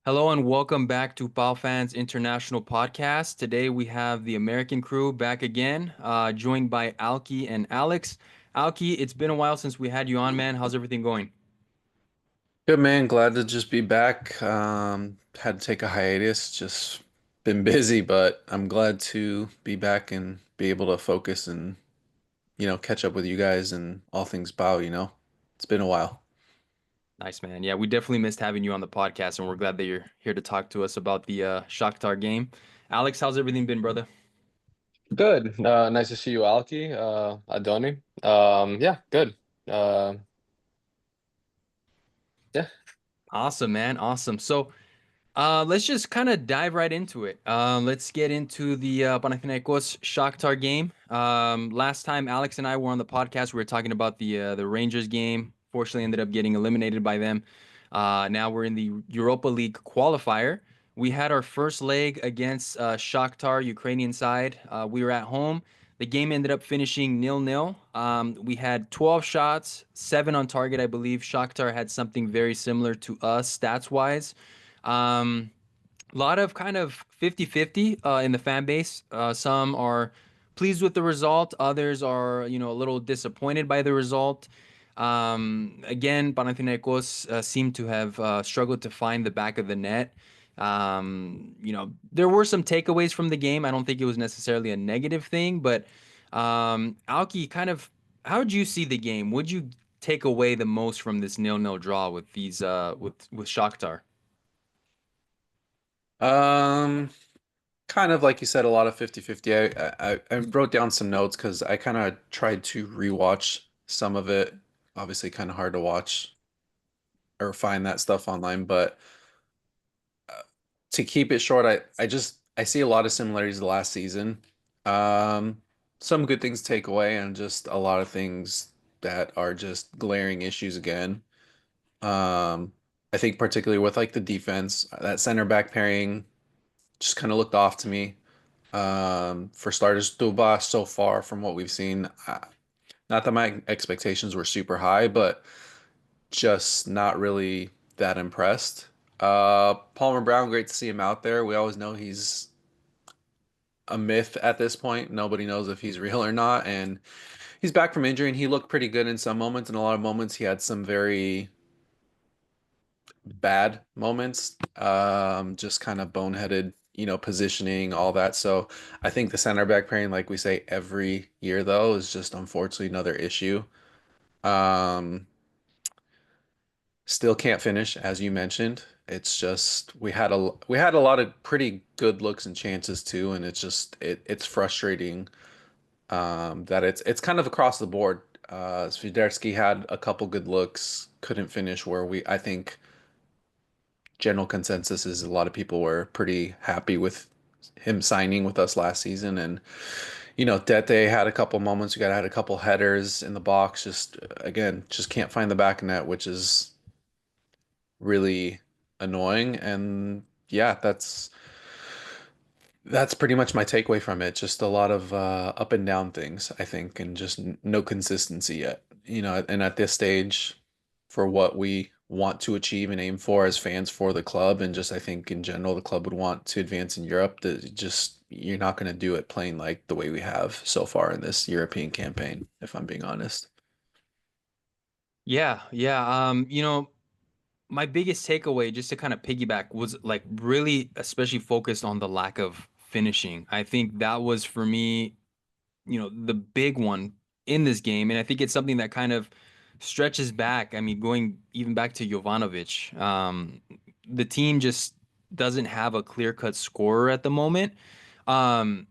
Hello and welcome back to PAO Fans International Podcast. Today we have the American crew back again, joined by Alki and Alex. Alki, it's been a while since we had you on, man. How's everything going? Good man, glad to just be back. Had to take a hiatus, just been busy, but I'm glad to be back and be able to focus and, catch up with you guys and all things bow. It's been a while. Nice, man. Yeah, we definitely missed having you on the podcast, and we're glad that you're here to talk to us about the Shakhtar game. Alex, how's everything been, brother? Good. Nice to see you, Alki. Antoni. Yeah, good. Uh, yeah. Awesome, man. Awesome. So, let's just kind of dive right into it. Let's get into the Panathinaikos Shakhtar game. Last time Alex and I were on the podcast, we were talking about the Rangers game. Fortunately, ended up getting eliminated by them. Now we're in the Europa League qualifier. We had our first leg against Shakhtar, Ukrainian side. We were at home. The game ended up finishing nil-nil. We had 12 shots, seven on target, I believe. Shakhtar had something very similar to us stats-wise. Um, a lot of kind of 50-50 in the fan base. Some are pleased with the result, others are, a little disappointed by the result. Again, Panathinaikos seemed to have struggled to find the back of the net. There were some takeaways from the game. I don't think it was necessarily a negative thing, but Alki, kind of, how would you see the game? Would you take away the most from this nil-nil draw with these with Shakhtar? Um, Kind of like you said, a lot of 50-50. I wrote down some notes because I kind of tried to rewatch some of it. Obviously, kind of hard to watch or find that stuff online, but to keep it short, I see a lot of similarities to last season. Um, some good things to take away, and just a lot of things that are just glaring issues again. Um, I think particularly with like the defense, that center back pairing just kind of looked off to me. For starters, Duba so far from what we've seen, not that my expectations were super high, but just not really that impressed. Palmer Brown, great to see him out there. We always know he's a myth at this point. Nobody knows if he's real or not. And he's back from injury and he looked pretty good in some moments. In a lot of moments, he had some very bad moments. Just kind of boneheaded, positioning, all that. So I think the center back pairing, like we say every year, though, is just unfortunately another issue. Um, Still can't finish, as you mentioned. It's just we had a lot of pretty good looks and chances too, and it's frustrating that it's kind of across the board. Swiderski had a couple good looks, couldn't finish where I think general consensus is a lot of people were pretty happy with him signing with us last season. And, Dete had a couple moments, you got had a couple headers in the box, just again, just can't find the back net, which is really annoying. And yeah, that's pretty much my takeaway from it. Just a lot of up and down things, I think, and just no consistency yet. And at this stage, for what we want to achieve and aim for as fans for the club, and just I think in general, the club would want to advance in Europe. That just you're not going to do it playing like the way we have so far in this European campaign, if I'm being honest. Yeah, yeah. My biggest takeaway, just to kind of piggyback, was like really especially focused on the lack of finishing. I think that was for me, the big one in this game. And I think it's something that kind of stretches back. I mean, going even back to Jovanovic, the team just doesn't have a clear-cut scorer at the moment. Um,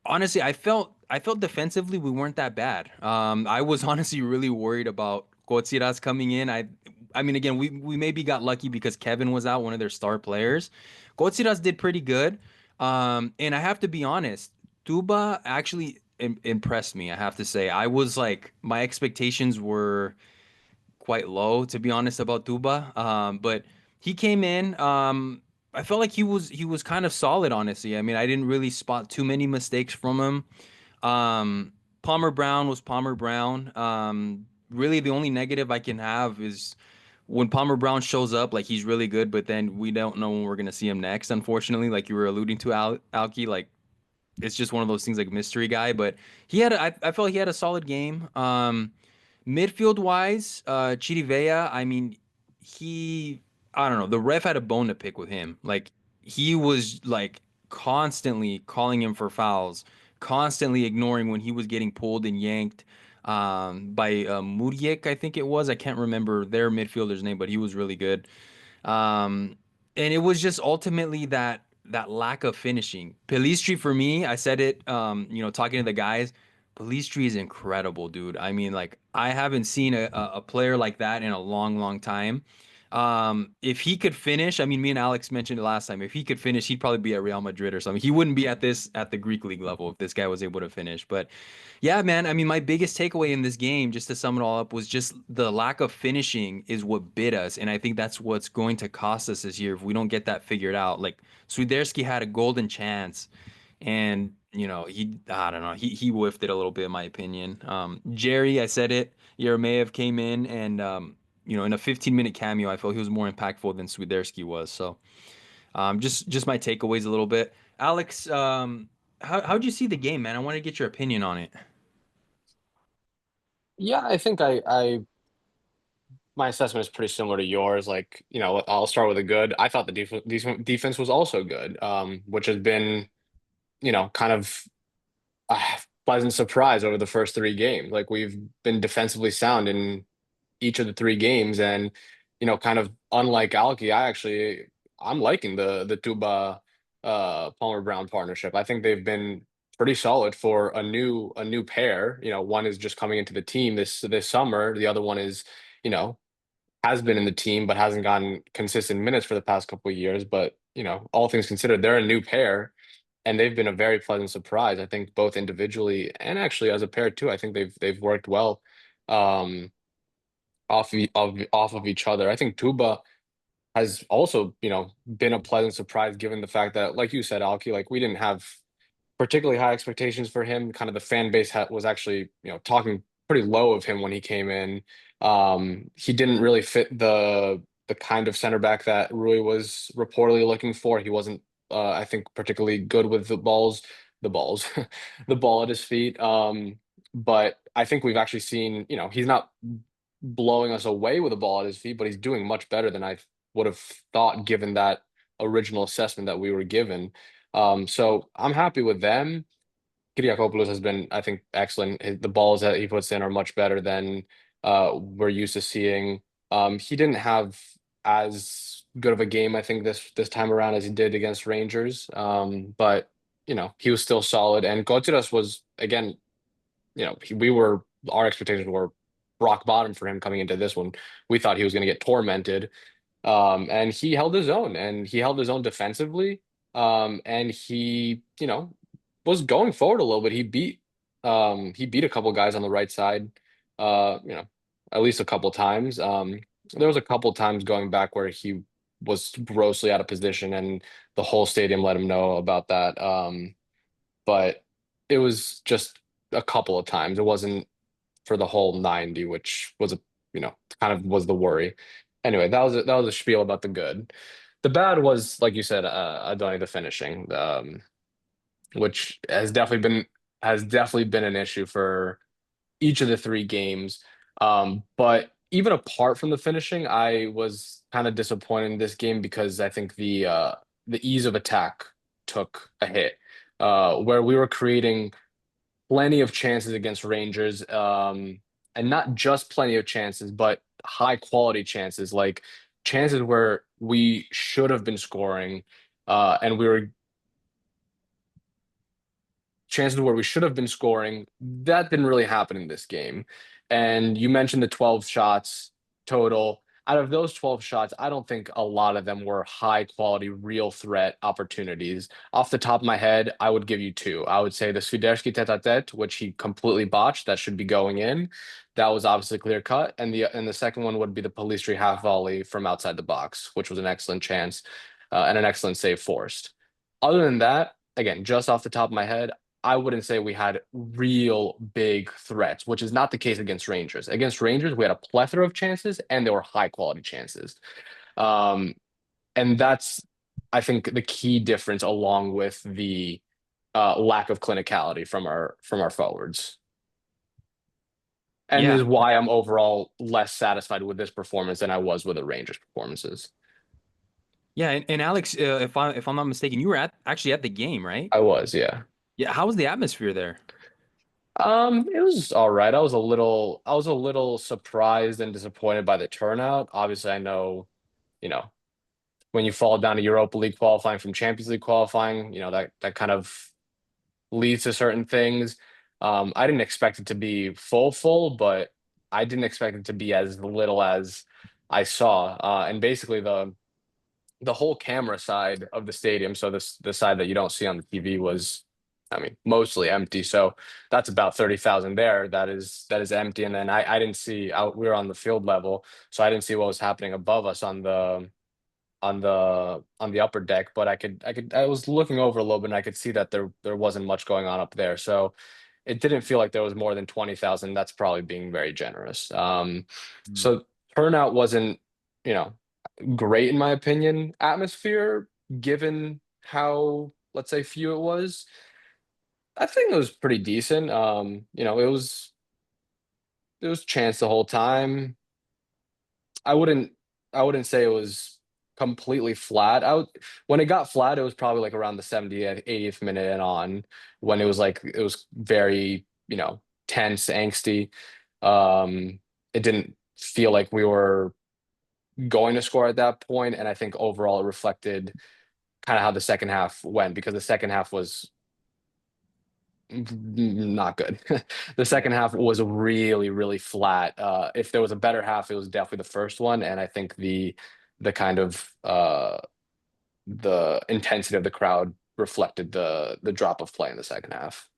Honestly, I felt defensively we weren't that bad. I was honestly really worried about Kotsiras coming in. I mean, again, we maybe got lucky because Kevin was out, one of their star players. Kotsiras did pretty good. And I have to be honest, Tuba actually impressed me. I have to say, I was like, my expectations were quite low, to be honest, about Tuba. But he came in. I felt like he was kind of solid, honestly. I mean, I didn't really spot too many mistakes from him. Um, Palmer Brown was Palmer Brown. Really, the only negative I can have is when Palmer Brown shows up, like he's really good, but then we don't know when we're gonna see him next. Unfortunately, like you were alluding to, Alki, like it's just one of those things like mystery guy. But I felt he had a solid game. Midfield wise, Chidi Vea, I mean, he, I don't know, the ref had a bone to pick with him. Like he was like constantly calling him for fouls, constantly ignoring when he was getting pulled and yanked by Muriek, I think it was. I can't remember their midfielder's name, but he was really good. Um, and it was just ultimately that lack of finishing. Pelistri for me, I said it, talking to the guys, Pelistri is incredible, dude. I mean, like I haven't seen a player like that in a long, long time. If he could finish, I mean, me and Alex mentioned it last time. If he could finish, he'd probably be at Real Madrid or something. He wouldn't be at the Greek league level if this guy was able to finish. But yeah, man. I mean, my biggest takeaway in this game, just to sum it all up, was just the lack of finishing is what bit us, and I think that's what's going to cost us this year if we don't get that figured out. Like Swiderski had a golden chance, and I don't know, he whiffed it a little bit, in my opinion. Jerry, I said it, Yeremayev came in, and in a 15-minute cameo, I felt he was more impactful than Swiderski was. So, just my takeaways a little bit. Alex, how'd you see the game, man? I want to get your opinion on it. Yeah, I think my assessment is pretty similar to yours. Like, I'll start with a good. I thought the defense was also good, which has been, kind of a pleasant surprise over the first three games. Like we've been defensively sound in each of the three games, and kind of unlike Alki, I'm liking the Tuba Palmer Brown partnership. I think they've been pretty solid for a new pair. One is just coming into the team this summer. The other one is, you know, has been in the team but hasn't gotten consistent minutes for the past couple of years. But all things considered, they're a new pair, and they've been a very pleasant surprise. I think both individually and actually as a pair too. I think they've worked well um, off of each other. I think Tuba has also been a pleasant surprise given the fact that, like you said, Alki, like we didn't have particularly high expectations for him. Kind of the fan base was actually, talking pretty low of him when he came in. He didn't really fit the kind of center back that Rui was reportedly looking for. He wasn't, I think, particularly good with the balls, the ball at his feet. But I think we've actually seen, he's not blowing us away with a ball at his feet, but he's doing much better than I would have thought given that original assessment that we were given. So I'm happy with them. Kyriakopoulos has been, I think, excellent. The balls that he puts in are much better than we're used to seeing. He didn't have as good of a game, I think, this time around as he did against Rangers. But he was still solid. And Kotsiras was again, our expectations were rock bottom for him coming into this one. We thought he was going to get tormented. And he held his own, and he held his own defensively. And he, was going forward a little bit. He beat a couple guys on the right side, at least a couple times. There was a couple times going back where he was grossly out of position, and the whole stadium let him know about that. But it was just a couple of times. It wasn't for the whole 90, which was kind of was the worry. Anyway, that was a spiel about the good. The bad was, like you said, Adoni, the finishing, which has definitely been an issue for each of the three games. But even apart from the finishing, I was kind of disappointed in this game because I think the ease of attack took a hit, where we were creating plenty of chances against Rangers, and not just plenty of chances, but high quality chances, like chances where we should have been scoring, and we were chances where we should have been scoring. That didn't really happen in this game. And you mentioned the 12 shots total. Out of those 12 shots, I don't think a lot of them were high quality, real threat opportunities. Off the top of my head, I would give you two. I would say the Swiderski tete-a-tete, which he completely botched, that should be going in. That was obviously clear cut. And the second one would be the Palistri half volley from outside the box, which was an excellent chance, and an excellent save forced. Other than that, again, just off the top of my head, I wouldn't say we had real big threats, which is not the case against Rangers. Against Rangers, we had a plethora of chances and they were high quality chances. Um, and that's, I think, the key difference along with the lack of clinicality from our forwards. And Yeah, is why I'm overall less satisfied with this performance than I was with the Rangers performances. yeah, and Alex, if I'm not mistaken, you were actually at the game, right? I was, yeah. Yeah, how was the atmosphere there? It was all right. I was a little surprised and disappointed by the turnout. Obviously, I know, you know, when you fall down to Europa League qualifying from Champions League qualifying, that kind of leads to certain things. I didn't expect it to be full, but I didn't expect it to be as little as I saw. And basically the whole camera side of the stadium, so this the side that you don't see on the TV was, I mean, mostly empty. So that's about 30,000 there. That is empty. And then I didn't see out we were on the field level, so I didn't see what was happening above us on the upper deck, but I was looking over a little bit and I could see that there wasn't much going on up there. So it didn't feel like there was more than 20,000. That's probably being very generous. Mm. So turnout wasn't, you know, great in my opinion. Atmosphere, given how, let's say, few it was, I think it was pretty decent. It was chance the whole time. I wouldn't I wouldn't say it was completely flat. When it got flat, it was probably like around the 70th, 80th minute and on, when it was very, tense, angsty. It didn't feel like we were going to score at that point, and I think overall it reflected kind of how the second half went, because the second half was not good. The Yeah. second half was really, really flat. If there was a better half, it was definitely the first one, and I think the kind of the intensity of the crowd reflected the drop of play in the second half.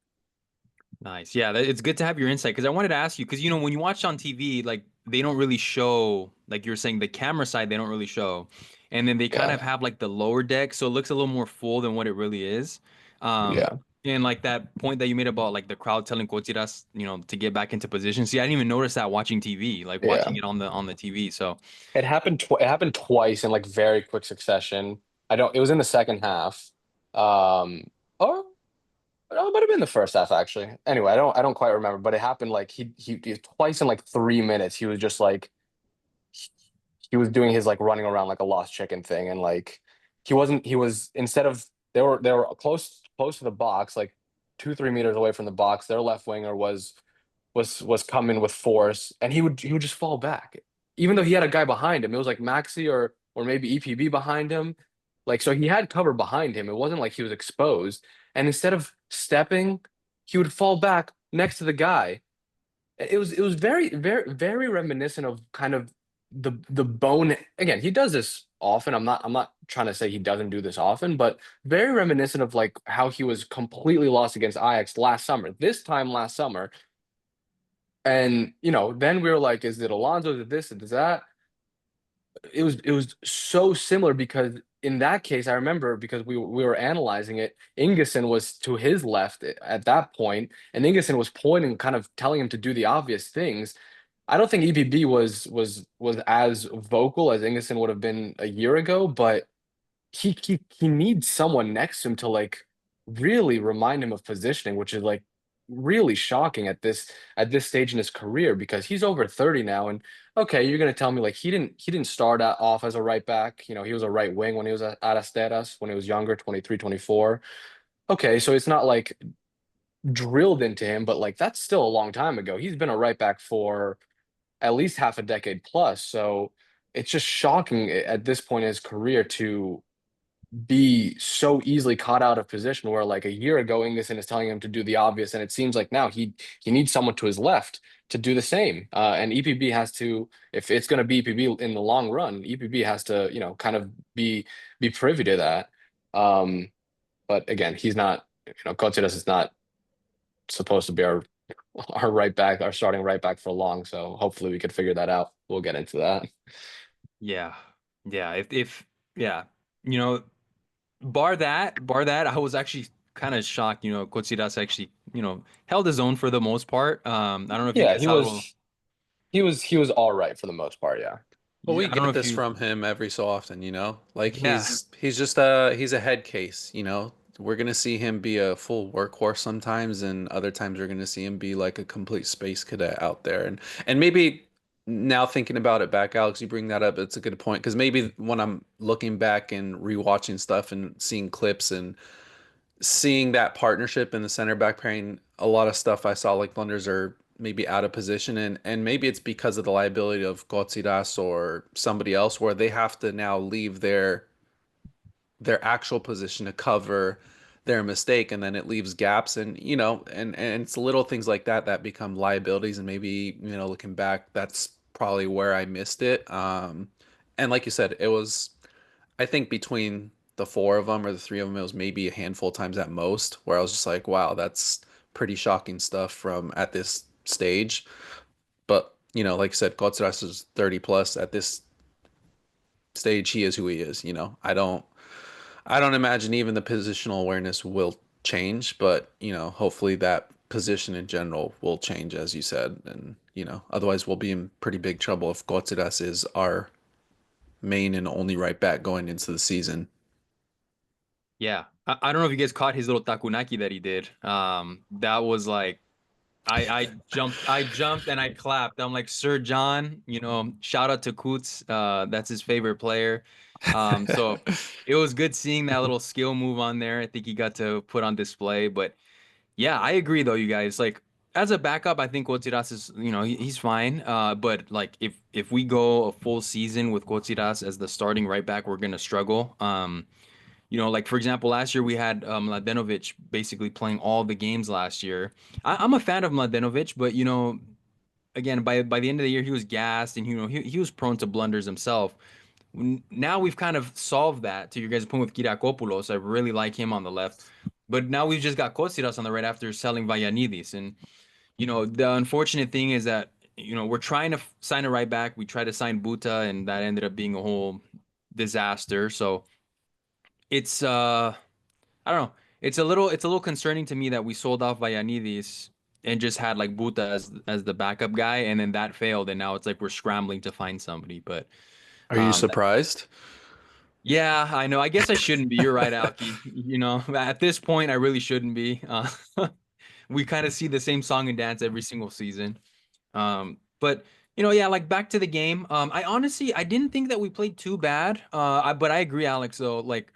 Nice. Yeah, it's good to have your insight because I wanted to ask you because when you watch on TV, like they don't really show, like you're saying, the camera side they don't really show, and then they kind of Yeah, have like the lower deck, so it looks a little more full than what it really is. Um, yeah, and like that point that you made about like the crowd telling Kochiras, to get back into position. See, I didn't even notice that watching TV, like watching yeah. it on the TV. So It happened twice in like very quick succession. I don't. It was in the second half. Or oh, it might have been the first half actually. Anyway, I don't quite remember, but it happened like he twice in like 3 minutes. He was just like he was doing his like running around like a lost chicken thing, and like he was instead of they were close to the box, like 2-3 meters away from the box. Their left winger was coming with force, and he would just fall back, even though he had a guy behind him. It was like Maxi or maybe EPB behind him, like, so he had cover behind him. It wasn't like he was exposed, and instead of stepping, he would fall back next to the guy. It was very, very, very reminiscent of kind of the bone. Again, he does this often. I'm not trying to say he doesn't do this often, but very reminiscent of like how he was completely lost against Ajax last summer. This time last summer, and then we were like, is it Alonso? Is it this? Is it that? It was so similar, because in that case, I remember, because we were analyzing it. Ingesson was to his left at that point, and Ingesson was pointing, kind of telling him to do the obvious things. I don't think EBB was as vocal as Ingesson would have been a year ago, but he needs someone next to him to like really remind him of positioning, which is like really shocking at this stage in his career, because he's over 30 now. And okay, you're gonna tell me like he didn't start off as a right back. He was a right wing when he was at Asteras when he was younger, 23, 24. Okay, so it's not like drilled into him, but like that's still a long time ago. He's been a right back for at least half a decade plus. So it's just shocking at this point in his career to be so easily caught out of position, where like a year ago Ingesson is telling him to do the obvious, and it seems like now he needs someone to his left to do the same. And EPB has to, if it's going to be EPB in the long run, EPB has to kind of be privy to that. But again, he's not. Coaches is not supposed to be our right back, our starting right back for long. So hopefully we could figure that out. We'll get into that. yeah, yeah. If yeah, you know, bar that, I was actually kind of shocked. Kotsiras actually, held his own for the most part. I don't know if you Yeah, guys saw a little. he was all right for the most part. Yeah. Well, Yeah, we I don't know get if this you. from him every so often, Like Yeah, he's just he's a head case. We're gonna see him be a full workhorse sometimes, and other times we're gonna see him be like a complete space cadet out there. And maybe now thinking about it back, Alex, you bring that up, it's a good point because maybe when I'm looking back and rewatching stuff and seeing clips and seeing that partnership in the center back pairing, a lot of stuff I saw like blunders are maybe out of position, and maybe it's because of the liability of Gotsiras or somebody else where they have to now leave their actual position to cover their mistake, and then it leaves gaps, and and it's little things like that that become liabilities, and maybe looking back that's probably where I missed it. And like you said, it was, I think between the four of them or the three of them, it was maybe a handful of times at most where I was just like, wow, that's pretty shocking stuff from at this stage. But, like you said, Kotsaras is 30 plus at this stage. He is who he is. I don't imagine even the positional awareness will change, but, hopefully that position in general will change, as you said. And, otherwise we'll be in pretty big trouble if Kotsaras is our main and only right back going into the season. yeah. I don't know if you guys caught his little takunaki that he did. That was like I jumped and I clapped. I'm like, Sir John, shout out to Coots. That's his favorite player. So it was good seeing that little skill move on there. I think he got to put on display. But yeah, I agree though, you guys. Like as a backup, I think Kotsiras is, he's fine. But like if we go a full season with Kotsiras as the starting right back, we're gonna struggle. Like for example, last year we had Mladenovic basically playing all the games last year. I'm a fan of Mladenovic, but again, by the end of the year, he was gassed and he was prone to blunders himself. Now we've kind of solved that. To your guys' point with Kyriakopoulos, I really like him on the left, but now we've just got Kostas on the right after selling Vayanidis, and the unfortunate thing is that we're trying to sign a right back. We tried to sign Buta, and that ended up being a whole disaster. So it's I don't know. It's a little concerning to me that we sold off Vayanidis and just had like Buta as the backup guy, and then that failed, and now it's like we're scrambling to find somebody. But Are you that, surprised? yeah, I know. I guess I shouldn't be. You're right, Alki. At this point, I really shouldn't be. We kind of see the same song and dance every single season. But yeah, like back to the game. I didn't think that we played too bad. But I agree, Alex. Though, like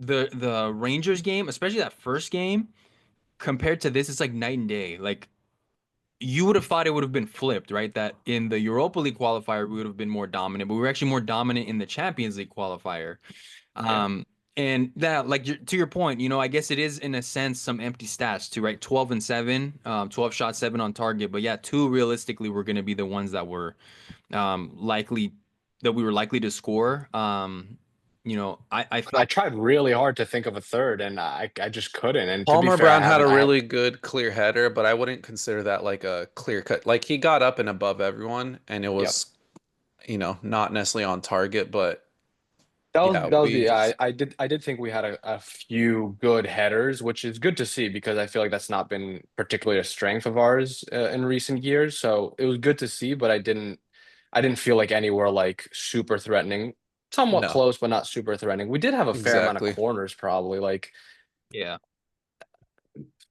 the Rangers game, especially that first game, compared to this, it's like night and day. Like you would have thought it would have been flipped, right? That in the Europa League qualifier we would have been more dominant, but we were actually more dominant in the Champions League qualifier. Yeah. And that, like to your point, I guess it is in a sense some empty stats too, right? 12 and 7, 12 shots, 7 on target. But yeah, two realistically were going to be the ones that were likely that we were likely to score. I I felt tried really hard to think of a third, and I just couldn't. And to be Palmer fair, Brown had a really good clear header, but I wouldn't consider that like a clear cut. Like he got up and above everyone, and it yeah. was, not necessarily on target, but yeah, That was we the just I did think we had a few good headers, which is good to see because I feel like that's not been particularly a strength of ours in recent years. So it was good to see, but I didn't feel like any were like super threatening. Somewhat no, close, but not super threatening. We did have a fair amount of exactly. corners, probably like yeah.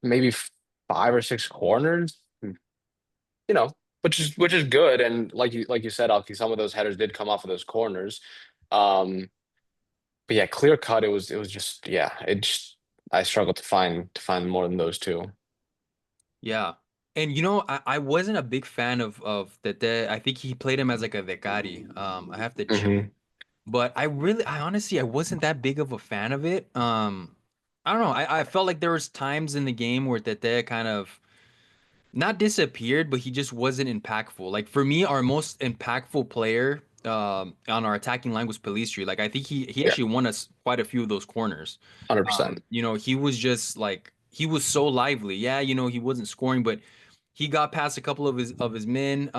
maybe 5 or 6 corners, you know, which is good. And like you said, Alki, some of those headers did come off of those corners. Um, But yeah, clear cut. It was just yeah. It just I struggled to find more than those two. Yeah. And I wasn't a big fan of Tete. I think he played him as like a Decari. I have to check. Hmm. But I honestly I wasn't that big of a fan of it. I don't know. I felt like there was times in the game where Tete kind of not disappeared, but he just wasn't impactful. Like for me, our most impactful player on our attacking line was Pelistri. Like I think he Yeah, actually won us quite a few of those corners. 100%. He was just like he was so lively. Yeah, he wasn't scoring, but he got past a couple of his men.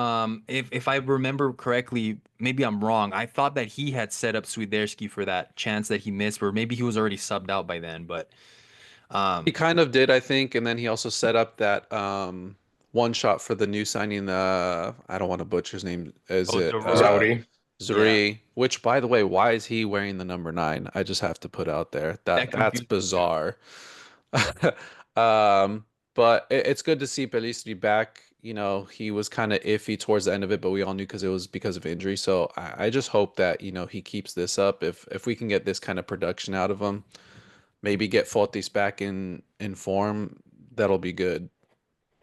If I remember correctly, maybe I'm wrong. I thought that he had set up Swiderski for that chance that he missed, or maybe he was already subbed out by then. But He kind of did, I think, and then he also set up that one shot for the new signing. I don't want to butcher his name. Is Oh, it Zaruri. Zauri. Yeah, Zuri? Which, by the way, why is he wearing the number 9? I just have to put out there that that's confused me too. bizarre. Um, but it's good to see Pelistri back. You know, he was kind of iffy towards the end of it, but we all knew because it was because of injury. So I just hope that, you know, he keeps this up. If we can get this kind of production out of him, maybe get Fortis back in form, that'll be good.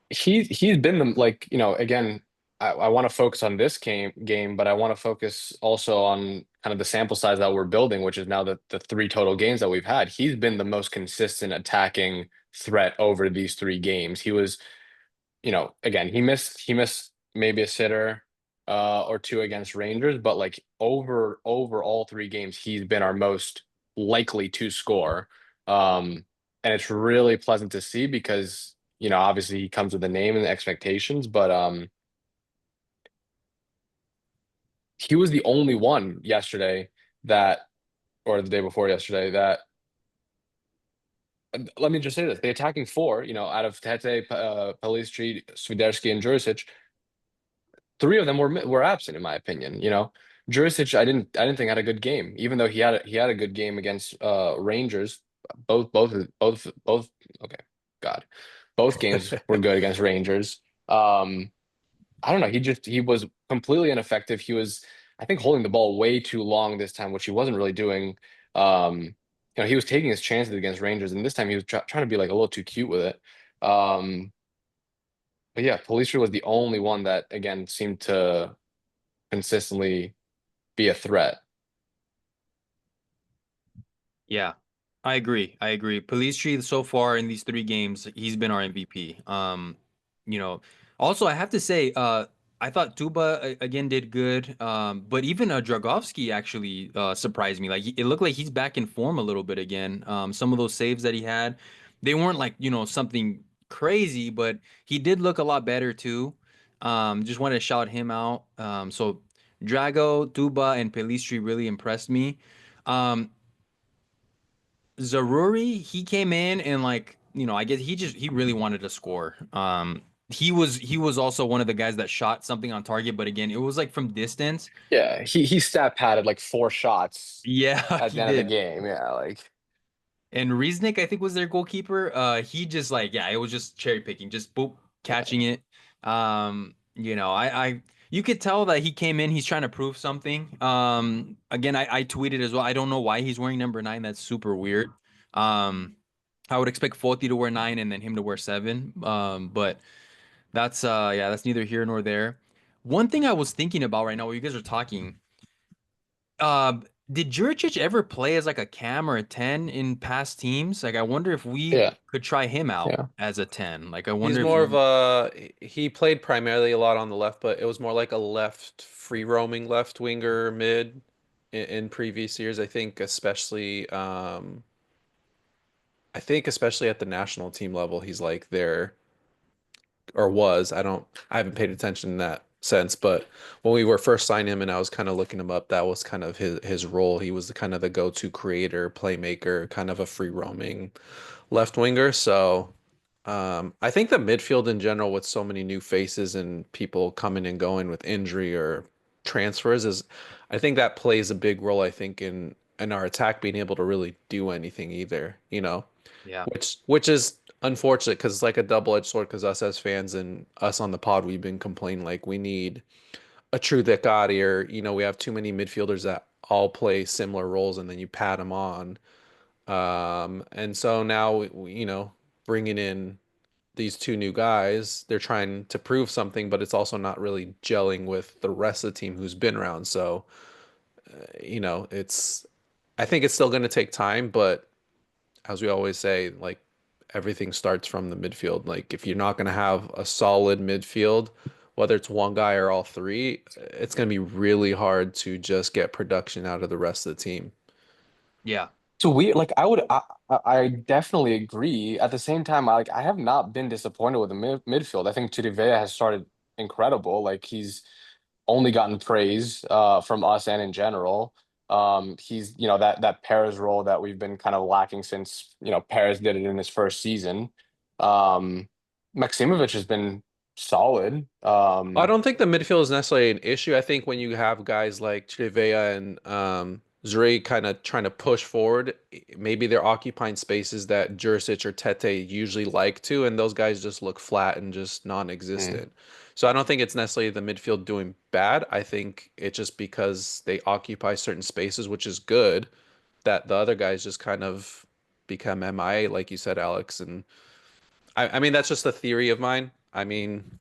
He's been the like, again, I want to focus on this game, but I want to focus also on kind of the sample size that we're building, which is now the three total games that we've had. He's been the most consistent attacking threat over these three games. He was, again, he missed maybe a sitter or two against Rangers, but like over all three games, he's been our most likely to score. And it's really pleasant to see because, obviously he comes with the name and the expectations, but he was the only one yesterday that, or the day before yesterday, that let me just say this, the attacking four, out of Tete, Pellistri, Swiderski, and Jurisic, three of them were absent in my opinion. Jurisic, I didn't think had a good game, even though he had a good game against Rangers. Both. Okay, God, both games were good against Rangers. I don't know. He was completely ineffective. He was, I think, holding the ball way too long this time, which he wasn't really doing. He was taking his chances against Rangers, and this time he was trying to be like a little too cute with it. Um, but yeah, Pulisic was the only one that again seemed to consistently be a threat. Yeah, I agree. I agree. Pelistri so far in these three games, he's been our MVP. You know, also I have to say, I thought Tuba again did good. But even Dragovski actually surprised me. Like it looked like he's back in form a little bit again. Some of those saves that he had, they weren't like, something crazy, but he did look a lot better too. Just wanted to shout him out. So Drago, Tuba, and Pelistri really impressed me. Um, Zaruri, he came in and like, I guess he really wanted to score. He was also one of the guys that shot something on target, but again, it was like from distance. Yeah, he stat padded like four shots Yeah, at he the end of the did. game. Yeah, like And Riesnick, I think, was their goalkeeper. He just like, yeah, it was just cherry picking, just boop, catching it. You could tell that he came in, he's trying to prove something. Again, I tweeted as well. I don't know why he's wearing number 9. That's super weird. Um, I would expect Foti to wear 9 and then him to wear 7. But that's neither here nor there. One thing I was thinking about right now while you guys are talking, uh, did Juricic ever play as like a cam or a 10 in past teams? Like, I wonder if we yeah, could try him out yeah. as a 10. Like, I He's wonder if more of he, he played primarily a lot on the left, but it was more like a left free roaming left winger mid in previous years. I think especially at the national team level, he's like there or was. I haven't paid attention in that sense, but when we were first signing him and I was kind of looking him up, that was kind of his role. He was the kind of the go-to creator, playmaker, kind of a free roaming left winger. So I think the midfield in general, with so many new faces and people coming and going with injury or transfers, I think that plays a big role. I think in our attack being able to really do anything either. You know, yeah, which is unfortunate because it's like a double-edged sword. Because us as fans and us on the pod, we've been complaining like we need a true Decati, or we have too many midfielders that all play similar roles, and then you pat them on. And so now bringing in these two new guys, they're trying to prove something, but it's also not really gelling with the rest of the team who's been around. So, it's I think it's still going to take time, but as we always say, like everything starts from the midfield. Like if you're not going to have a solid midfield, whether it's one guy or all three, it's going to be really hard to just get production out of the rest of the team. yeah, So weird. Like I definitely agree. At the same time, I have not been disappointed with the midfield. I think Chirivella has started incredible. Like he's only gotten praise from us and in general. He's, that Perez role that we've been kind of lacking since, Perez did it in his first season. Um, Maximovic has been solid. I don't think the midfield is necessarily an issue. I think when you have guys like Trivea and Zuri kind of trying to push forward, maybe they're occupying spaces that Jurisic or Tete usually like to, and those guys just look flat and just mm, non-existent. So I don't think it's necessarily the midfield doing bad. I think it's just because they occupy certain spaces, which is good, that the other guys just kind of become MIA, like you said, Alex. And I mean, that's just a theory of mine. I mean,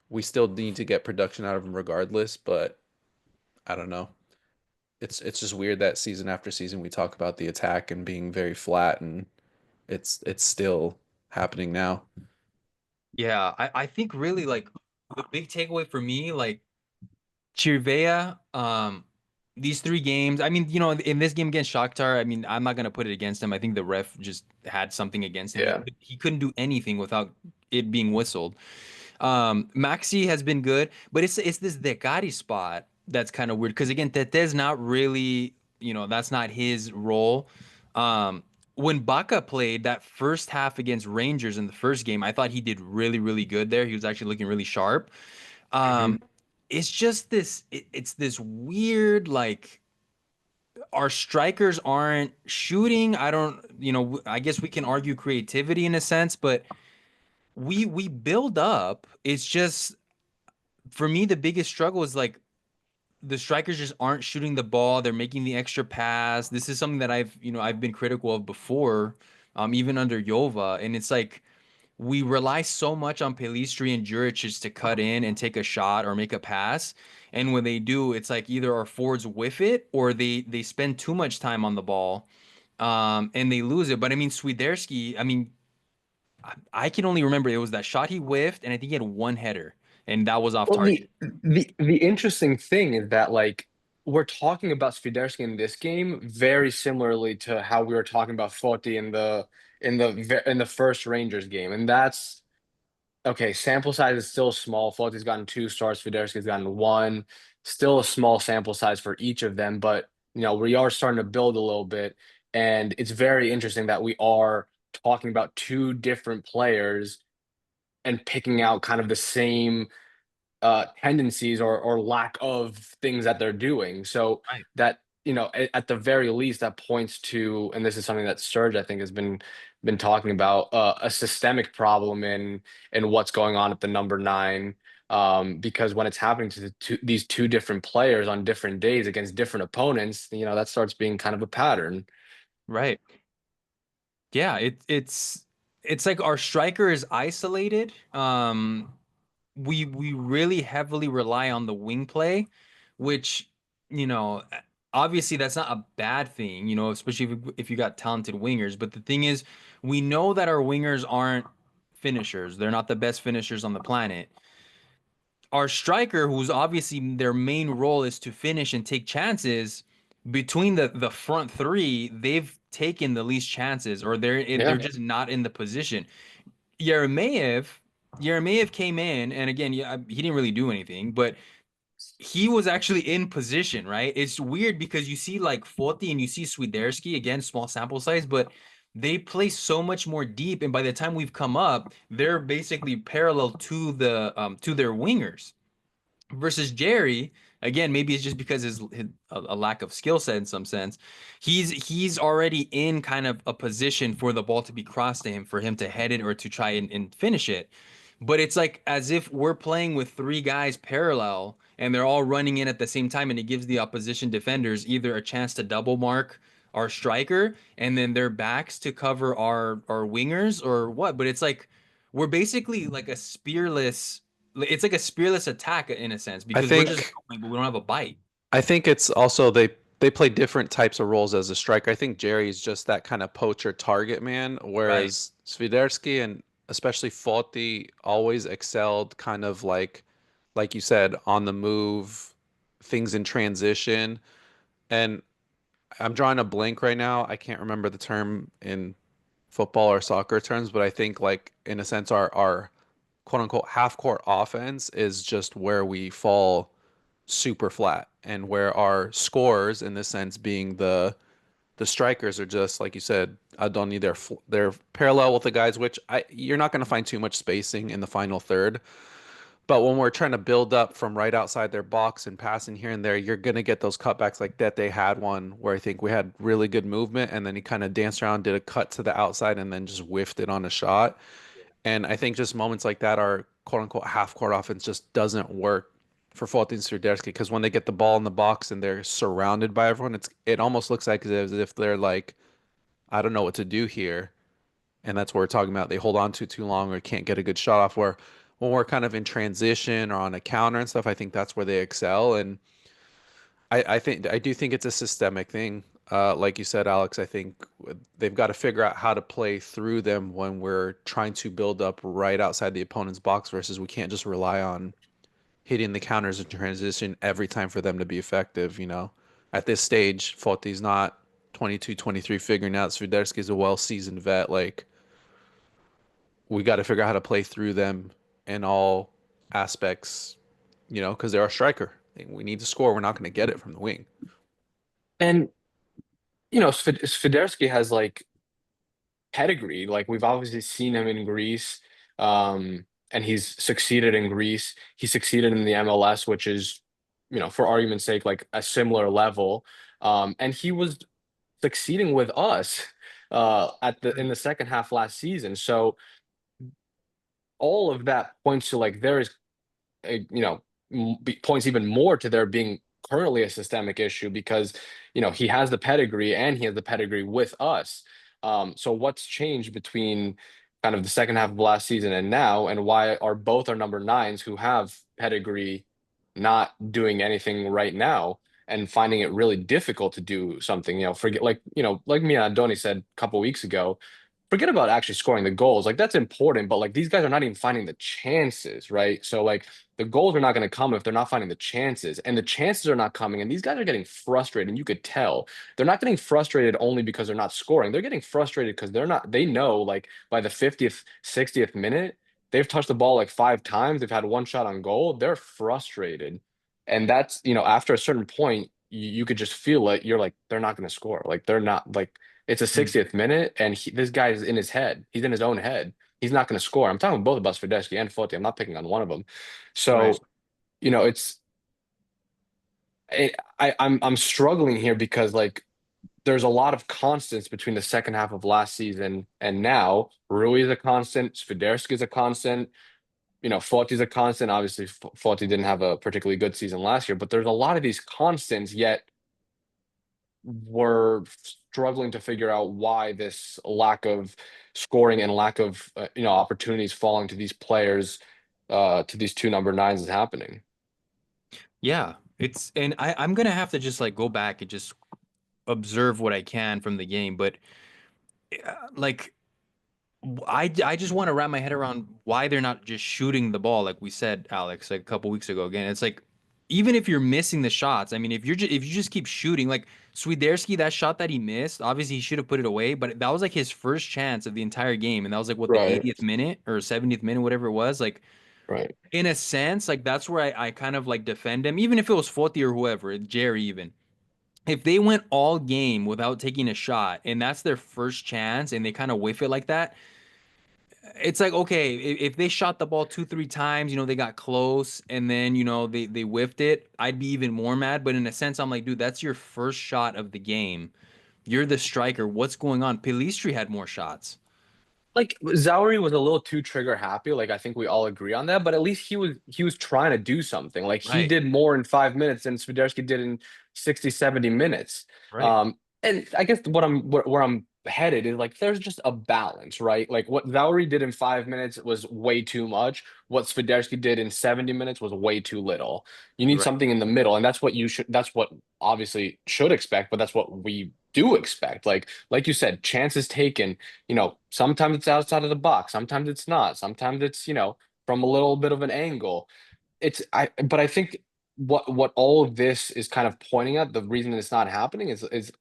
we still need to get production out of him regardless, but I don't know. It's just weird that season after season we talk about the attack and being very flat, and it's still happening now. Yeah, I think really like the big takeaway for me, like Chirvea, these three games. I mean, in this game against Shakhtar, I mean, I'm not gonna put it against him. I think the ref just had something against him. yeah. He couldn't do anything without it being whistled. Maxi has been good, but it's this Decari spot that's kind of weird because again, Tete's not really, that's not his role. Um, when Baca played that first half against Rangers in the first game, I thought he did really, really good there. He was actually looking really sharp. Mhm. Um, it's just it's this weird like our strikers aren't shooting. I don't, I guess we can argue creativity in a sense, but we build up. It's just for me the biggest struggle is like the strikers just aren't shooting the ball. They're making the extra pass. This is something that I've been critical of before, even under Jova, and it's like we rely so much on Pelistri and Juricic to cut in and take a shot or make a pass. And when they do, it's like either our forwards whiff it or they spend too much time on the ball, and they lose it. But I mean, Swiderski, I mean, I can only remember it was that shot he whiffed, and I think he had one header, and that was off Well, target. the interesting thing is that like we're talking about Swiderski in this game very similarly to how we were talking about Foti in the first Rangers game, and that's okay. Sample size is still small. Foti's gotten 2 stars. Swiderski's gotten one. Still a small sample size for each of them, but we are starting to build a little bit, and it's very interesting that we are talking about two different players and picking out kind of the same tendencies or lack of things that they're doing. So Right. that at the very least, that points to, and this is something that Serge I think has been talking about, a systemic problem in what's going on at the number nine. Because when it's happening to these two different players on different days against different opponents, that starts being kind of a pattern. Right. Yeah, it's like our striker is isolated. We really heavily rely on the wing play, which, you know, obviously that's not a bad thing, especially if you got talented wingers. But the thing is, we know that our wingers aren't finishers. They're not the best finishers on the planet. Our striker, who's obviously their main role is to finish and take chances, between the front three, they've taken the least chances, or they're Yeah. just not in the position. Yeremayev, Yeremayev came in, and again, yeah, he didn't really do anything, but he was actually in position, right? It's weird because you see like Foti and you see Swiderski, again, small sample size, but they play so much more deep, and by the time we've come up, they're basically parallel to their wingers versus Jerry. Again, maybe it's just because his a lack of skill set in some sense. He's already in kind of a position for the ball to be crossed to him for him to head it or to try and finish it. But it's like as if we're playing with three guys parallel and they're all running in at the same time, and it gives the opposition defenders either a chance to double mark our striker and then their backs to cover our wingers or what. But it's like we're basically like a spearless, it's like a spearless attack in a sense I because we're just think going, but we don't have a bite. I think it's also they play different types of roles as a striker. I think Jerry's just that kind of poacher target man, Right. whereas Swiderski and especially Foti always excelled kind of like you said, on the move, things in transition. And I'm drawing a blank right now. I can't remember the term in football or soccer terms, but I think like in a sense our quote unquote half court offense is just where we fall super flat. and where our scorers, in this sense, being the strikers, are just like you said, Antoni, they're parallel with the guys, which you're not going to find too much spacing in the final third. But when we're trying to build up from right outside their box and passing here and there, you're going to get those cutbacks like that. They had one where I think we had really good movement, and then he kind of danced around, did a cut to the outside, and then just whiffed it on a shot. And I think just moments like that, our quote unquote half court offense just doesn't work for Fortin Swiderski, because when they get the ball in the box and they're surrounded by everyone, it almost looks like as if they're like, I don't know what to do here. And that's what we're talking about. They hold on to too long or can't get a good shot off. Where when we're kind of in transition or on a counter and stuff, I think that's where they excel. And I do think it's a systemic thing. Like you said, Alex, I think they've got to figure out how to play through them when we're trying to build up right outside the opponent's box versus we can't just rely on hitting the counters in transition every time for them to be effective, you know. At this stage, Fotti's not 22, 23 figuring out Swiderski's a well-seasoned vet. Like, we got to figure out how to play through them in all aspects, you know, because they're our striker. We need to score. We're not going to get it from the wing. And Swiderski has like pedigree. Like we've obviously seen him in Greece, and he's succeeded in Greece. He succeeded in the MLS, which is, for argument's sake, like a similar level. And he was succeeding with us at the in the second half last season. So all of that points to like there is points even more to there being currently a systemic issue because he has the pedigree and he has the pedigree with us. So what's changed between kind of the second half of last season and now, and why are both our number nines who have pedigree not doing anything right now and finding it really difficult to do something? Forget like me and Adoni said a couple weeks ago, forget about actually scoring the goals. Like that's important, but like these guys are not even finding the chances, right? So like the goals are not going to come if they're not finding the chances, and the chances are not coming. And these guys are getting frustrated, and you could tell they're not getting frustrated only because they're not scoring. They're getting frustrated because they're not. They know like by the 50th, 60th minute, they've touched the ball like 5 times. They've had one shot on goal. They're frustrated, and that's after a certain point, you could just feel it. You're like they're not going to score. Like they're not like it's a Mm. 60th minute, and this guy is in his head. He's in his own head. He's not going to score. I'm talking both about Swiderski and Foti. I'm not picking on one of them. Right. So, it's I'm struggling here because like there's a lot of constants between the second half of last season and now. Rui is a constant. Swiderski is a constant. Foti is a constant. Obviously, Foti didn't have a particularly good season last year, but there's a lot of these constants. Yet we're struggling to figure out why this lack of scoring and lack of opportunities falling to these players, to these two number nines is happening. Yeah. And I'm gonna have to just like go back and just observe what I can from the game, but like I just want to wrap my head around why they're not just shooting the ball like we said, Alex, like a couple weeks ago. Again, it's like even if you're missing the shots, I mean, if you just keep shooting, like Swiderski, that shot that he missed, obviously he should have put it away, but that was like his first chance of the entire game, and that was like what the Right, 80th minute or 70th minute, whatever it was. Like right. in a sense, like that's where I kind of like defend him, even if it was Foti or whoever, Jerry even. If they went all game without taking a shot, and that's their first chance, and they kind of whiff it like that, it's like okay, if they shot the ball 2 3 times, they got close and then they whiffed it, I'd be even more mad. But in a sense, I'm like, dude, that's your first shot of the game. You're the striker. What's going on? Pelistri had more shots. Like Zauri was a little too trigger happy. Like I think we all agree on that. But at least he was trying to do something. Like he Right. did more in 5 minutes than Swiderski did in 60, 70 minutes. Right. And I guess where I'm headed is like there's just a balance, right? Like what Zauri did in 5 minutes was way too much. What Swiderski did in 70 minutes was way too little. You need Right. something in the middle, and that's what obviously should expect, but that's what we do expect. Like you said, chances taken, sometimes it's outside of the box, sometimes it's not, sometimes it's, from a little bit of an angle. But I think what all of this is kind of pointing at, the reason it's not happening is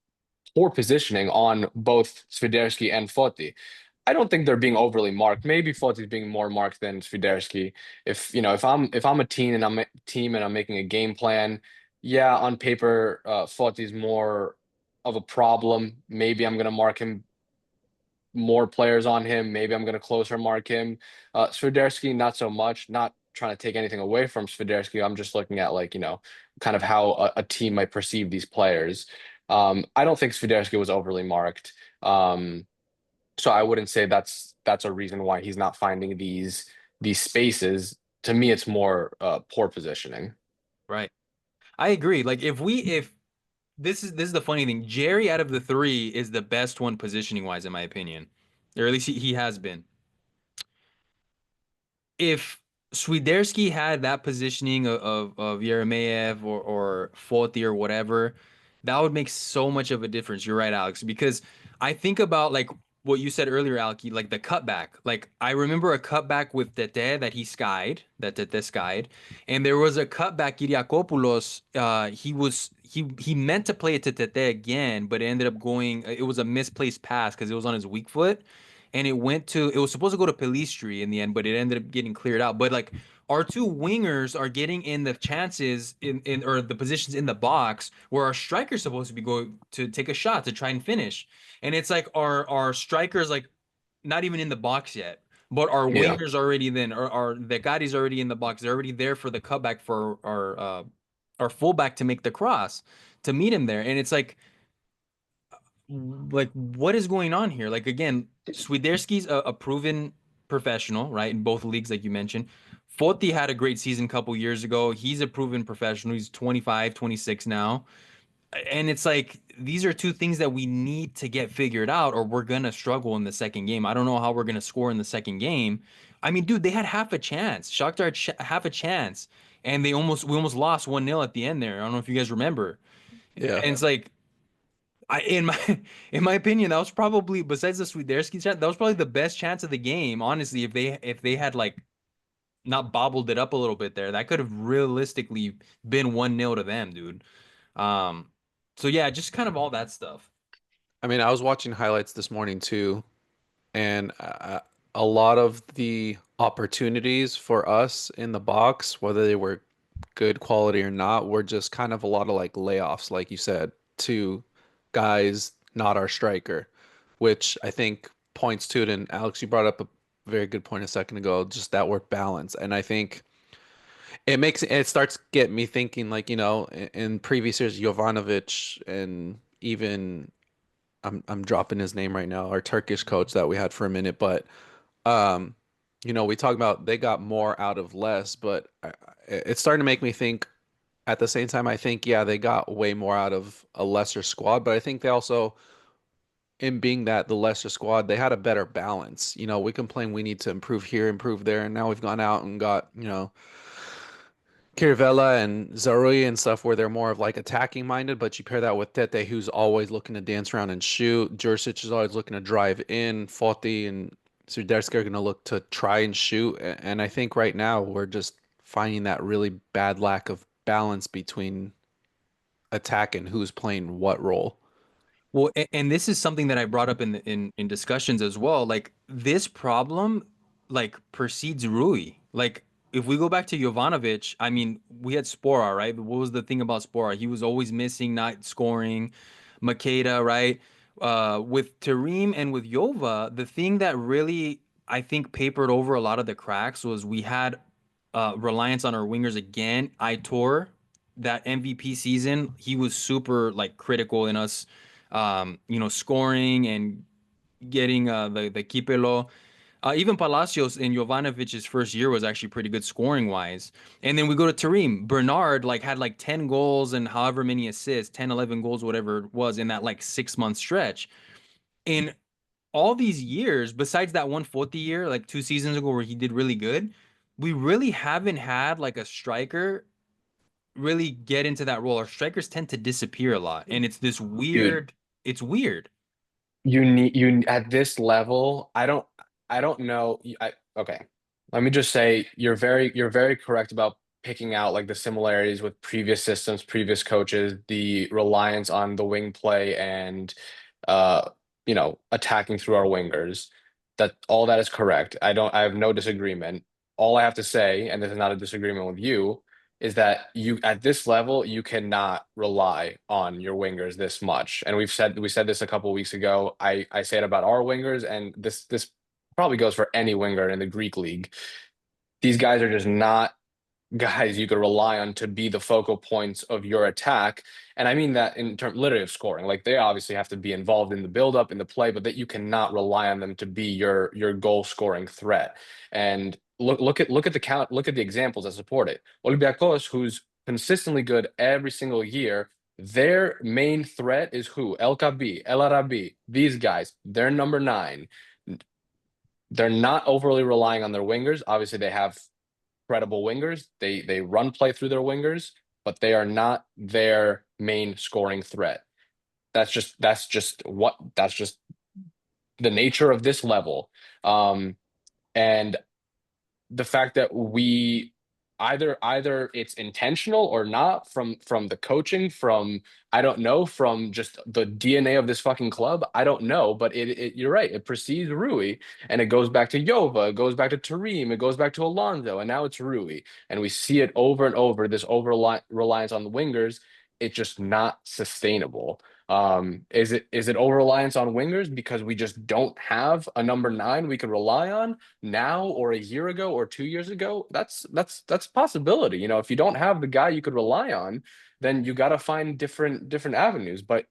poor positioning on both Swiderski and Foti. I don't think they're being overly marked. Maybe Foti's being more marked than Swiderski. If I'm a team and I'm making a game plan, yeah, on paper, Fotti's more of a problem. Maybe I'm gonna mark him more players on him. Maybe I'm gonna closer mark him. Swiderski, not so much. Not trying to take anything away from Swiderski. I'm just looking at like, kind of how a team might perceive these players. I don't think Swiderski was overly marked. So I wouldn't say that's a reason why he's not finding these spaces. To me, it's more poor positioning. Right. I agree. Like if this is the funny thing. Jerry out of the three is the best one positioning wise, in my opinion. Or at least he has been. If Swiderski had that positioning of Yeremayev or Forty or whatever, that would make so much of a difference. You're right, Alex, because I think about like what you said earlier, Alki, like the cutback. Like I remember a cutback with Tete that he skied, that Tete skied, and there was a cutback Kyriakopoulos. He meant to play it to Tete again, but it ended up going. It was a misplaced pass because it was on his weak foot and it was supposed to go to Pelistri in the end, but it ended up getting cleared out. But like our two wingers are getting in the chances in or the positions in the box where our striker's supposed to be going to take a shot to try and finish. And it's like our strikers like not even in the box yet. But our Yeah. wingers already then our the Gadi's already in the box. They're already there for the cutback for our fullback to make the cross to meet him there. And it's like what is going on here? Like again, Swiderski's a proven professional, right? In both leagues, like you mentioned. Foti had a great season a couple years ago. He's a proven professional. He's 25, 26 now. And it's like these are two things that we need to get figured out, or we're gonna struggle in the second game. I don't know how we're gonna score in the second game. I mean, dude, they had half a chance. Shakhtar had half a chance, and we almost lost 1-0 at the end there. I don't know if you guys remember. And Yeah. it's like in my in my opinion, that was probably besides the Swiderski chance, that was probably the best chance of the game. Honestly, if they had like not bobbled it up a little bit there, that could have realistically been 1-0 to them, dude. Um, so yeah, just kind of all that stuff. I mean, I was watching highlights this morning too, and a lot of the opportunities for us in the box, whether they were good quality or not, were just kind of a lot of like layoffs, like you said, to guys not our striker, which I think points to it. And Alex, you brought up a very good point a second ago, just that word balance. And I think it starts getting me thinking like, in previous years, Jovanovic and even I'm dropping his name right now, our Turkish coach that we had for a minute, but um, we talk about they got more out of less, but it's starting to make me think at the same time, I think, yeah, they got way more out of a lesser squad, but I think they also, in being that the lesser squad, they had a better balance. We complain we need to improve here, improve there, and now we've gone out and got, Kirvella and Zarui and stuff where they're more of like attacking minded, but you pair that with Tete, who's always looking to dance around and shoot. Jursic is always looking to drive in. Foti and Suderski are going to look to try and shoot. And I think right now we're just finding that really bad lack of balance between attack and who's playing what role. Well, and this is something that I brought up in discussions as well. Like this problem, like precedes Rui. Like if we go back to Jovanovic, I mean, we had Spora, right? But what was the thing about Spora? He was always missing, not scoring. Makeda, right? With Tareem and with Jova, the thing that really I think papered over a lot of the cracks was we had reliance on our wingers again. Aitor, that MVP season, he was super like critical in us scoring and getting the Kipelo. Even Palacios in Jovanovic's first year was actually pretty good scoring wise. And then we go to Tareem. Bernard like had like 10 goals and however many assists, 10, 11 goals, whatever it was in that like 6 month stretch. In all these years, besides that 140 year, like 2 seasons ago where he did really good, we really haven't had like a striker really get into that role. Our strikers tend to disappear a lot. And it's this Dude, weird, it's weird. you at this level, I don't know. Okay. Let me just say you're very correct about picking out like the similarities with previous systems, previous coaches, the reliance on the wing play and attacking through our wingers. That all that is correct. I have no disagreement. All I have to say, and this is not a disagreement with you, is that you at this level you cannot rely on your wingers this much. And we said this a couple weeks ago. I say it about our wingers, and this probably goes for any winger in the Greek league. These guys are just not guys you could rely on to be the focal points of your attack. And I mean that in terms literally of scoring. Like they obviously have to be involved in the build-up, in the play, but that you cannot rely on them to be your goal scoring threat. And look at the count, look at the examples that support it. Olympiacos, who's consistently good every single year, their main threat is who? LKB, El Arabi, these guys, they're number nine. They're not overly relying on their wingers. Obviously, they have credible wingers. They run play through their wingers, but they are not their main scoring threat. That's just the nature of this level. And the fact that we either it's intentional or not from the coaching, from I don't know, from just the DNA of this fucking club, I don't know, but it you're right, it precedes Rui, and it goes back to Jova, it goes back to Tareem, it goes back to Alonso, and now it's Rui, and we see it over and over, this over reliance on the wingers. It's just not sustainable. Is it over reliance on wingers because we just don't have a number nine we could rely on now, or a year ago, or 2 years ago? That's a possibility. You know, if you don't have the guy you could rely on, then you got to find different avenues. But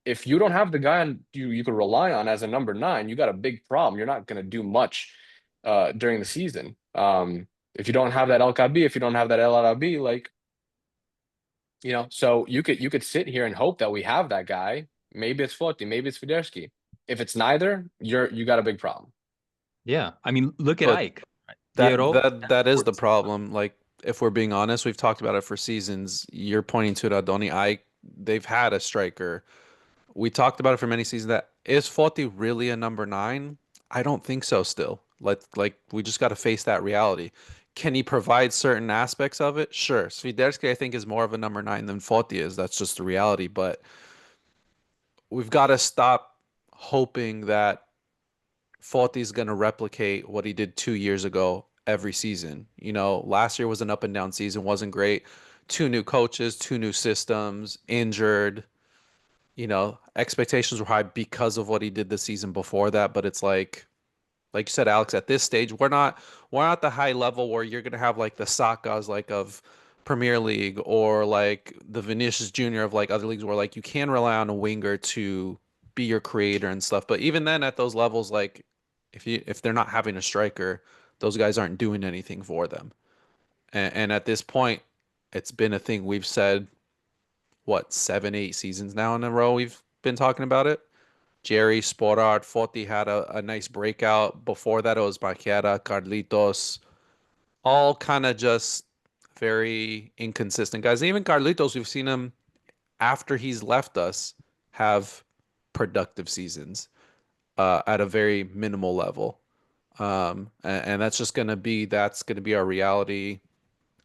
if you don't have the guy you could rely on as a number nine, you got a big problem. You're not going to do much during the season. If you don't have that LKB, if you don't have that LRB, like, so you could sit here and hope that we have that guy. Maybe it's Foti, maybe it's Fiderski. If it's neither, you got a big problem. Yeah, I mean, look at But Ike. that Piero, that that is the problem. Like, if we're being honest, we've talked about it for seasons. You're pointing to it, Adoni. They've had a striker. We talked about it for many seasons. That is Foti really a number nine? I don't think so. Still, like we just got to face that reality. Can he provide certain aspects of it? Sure. Swiderski, I think, is more of a number nine than Foti is. That's just the reality. But we've got to stop hoping that Forti's going to replicate what he did 2 years ago every season. Last year was an up and down season, wasn't great. Two new coaches, two new systems, injured. Expectations were high because of what he did the season before that. But it's like you said, Alex, at this stage, we're not the high level where you're gonna have like the Sakas like of Premier League, or like the Vinicius Junior of like other leagues, where like you can rely on a winger to be your creator and stuff. But even then, at those levels, like if they're not having a striker, those guys aren't doing anything for them. And at this point, it's been a thing we've said, what, 7, 8 seasons now in a row we've been talking about it. Jerry, Sporard, Foti had a nice breakout. Before that, it was Maquera, Carlitos, all kind of just very inconsistent guys. Even Carlitos, we've seen him after he's left us have productive seasons at a very minimal level. And that's gonna be our reality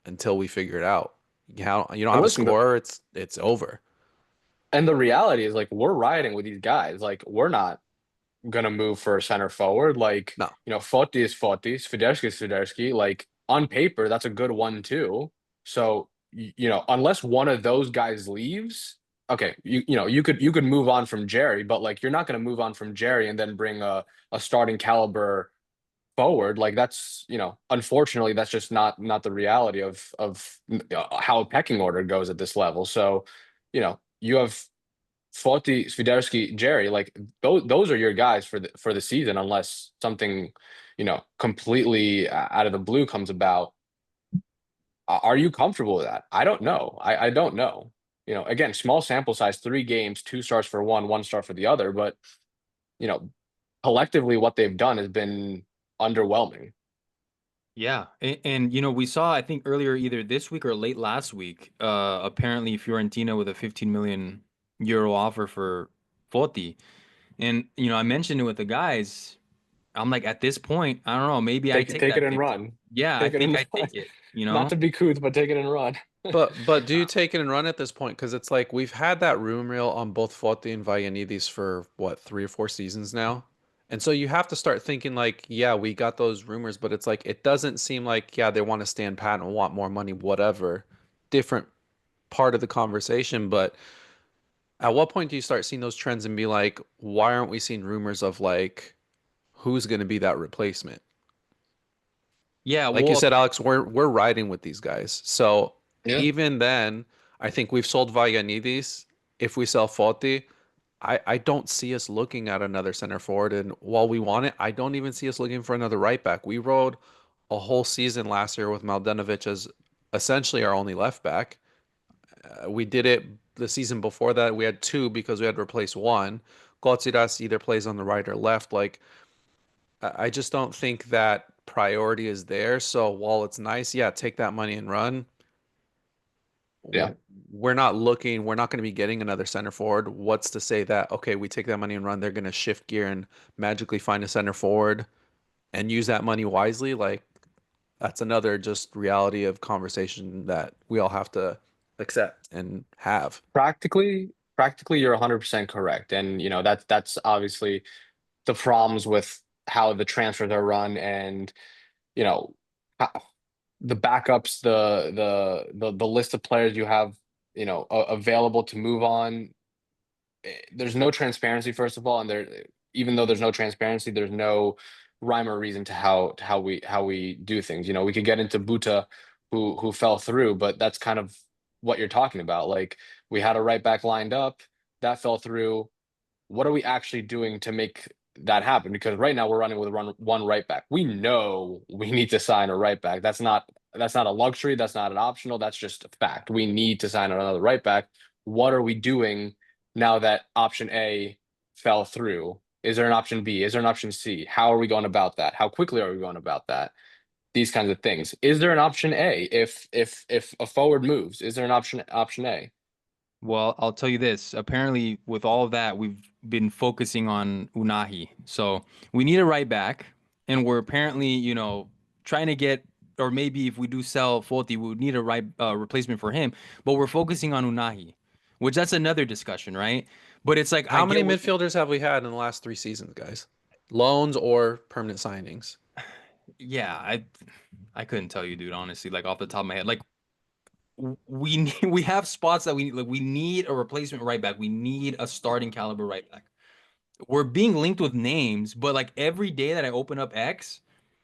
until we figure it out. You don't And have a listen, scorer, it's over. and the reality is like we're riding with these guys. Like we're not gonna move for a center forward. Like, No. Foti is Foti, Swiderski is Swiderski. Like on paper, that's a good one too. So, unless one of those guys leaves, okay, you could move on from Jerry, but like you're not gonna move on from Jerry and then bring a starting caliber forward. Like that's, unfortunately, that's just not the reality of how a pecking order goes at this level. So, you have Foti, Swiderski, Jerry, like those are your guys for the season, unless something, completely out of the blue comes about. Are you comfortable with that? I don't know. I don't know. Again, small sample size, 3 games, 2 stars for one star for the other, but you know, collectively what they've done has been underwhelming. yeah, and we saw, I think earlier either this week or late last week, apparently Fiorentina with a 15 million euro offer for Foti. And I mentioned it with the guys. I'm like, at this point, I don't know, maybe I take Take it that and 15. run. Yeah, I Take it think and I run. take it, Not to be couth, but take it and run. But do you take it and run at this point? Because it's like we've had that room reel on both Foti and Vayanidis for what, 3 or 4 seasons now. And so you have to start thinking like, yeah, we got those rumors, but it's like it doesn't seem like, yeah, they want to stand pat and want more money, whatever. different part of the conversation, but at what point do you start seeing those trends and be like, why aren't we seeing rumors of like who's going to be that replacement? Yeah, Like you well, said, Alex, we're riding with these guys. So Yeah. even then, I think we've sold Vagianidis. If we sell Foti, I don't see us looking at another center forward. And while we want it, I don't even see us looking for another right back. We rode a whole season last year with Maldenovic as essentially our only left back. We did it the season before that. We had two because we had to replace one. Gotsiras either plays on the right or left. Like, I just don't think that priority is there. So while it's nice, yeah, take that money and run. Yeah. We're not looking, we're not going to be getting another center forward. What's to say that, okay, we take that money and run, they're going to shift gear and magically find a center forward and use that money wisely? Like, that's another just reality of conversation that we all have to accept and have. Practically, you're 100% correct, and that's obviously the problems with how the transfers are run, and you know how, the backups, the list of players you have, available to move on. There's no transparency, first of all, and even though there's no transparency, there's no rhyme or reason to how we do things. We could get into Buta, who fell through, but that's kind of what you're talking about. Like, we had a right back lined up that fell through. What are we actually doing to make that happen? Because right now we're running with one right back. We know we need to sign a right back. That's not a luxury. That's not an optional. That's just a fact. We need to sign another right back. What are we doing now that option A fell through? Is there an option B? Is there an option C? How are we going about that? How quickly are we going about that? These kinds of things. Is there an option A if a forward moves? Is there an option A? well, I'll tell you this. Apparently, with all of that, we've been focusing on Unahi. So we need a right back, and we're apparently, trying to get, or maybe if we do sell Foti, we would need a right replacement for him. But we're focusing on Unahi, which that's another discussion, right? But it's like I How many get what, midfielders have we had in the last 3 seasons, guys? Loans or permanent signings? yeah, I couldn't tell you, dude, honestly, like off the top of my head. Like we need, we have spots that we need, like we need a replacement right back. We need a starting caliber right back. We're being linked with names, but like every day that I open up X,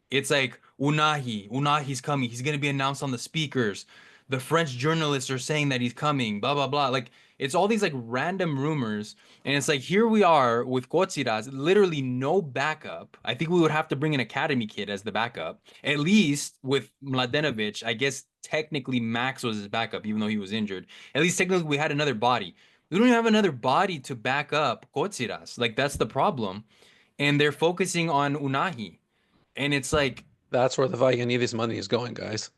it's like Unahi's coming. He's gonna be announced on the speakers. The French journalists are saying that he's coming. Blah blah blah. Like it's all these like random rumors, and it's like here we are with Kotsiras, literally no backup. I think we would have to bring an academy kid as the backup. At least with Mladenovic, I guess technically Max was his backup, even though he was injured. At least technically we had another body. We don't even have another body to back up Kotsiras. Like that's the problem, and they're focusing on Unahi. And it's like, That's where the Vagianidis money is going, guys.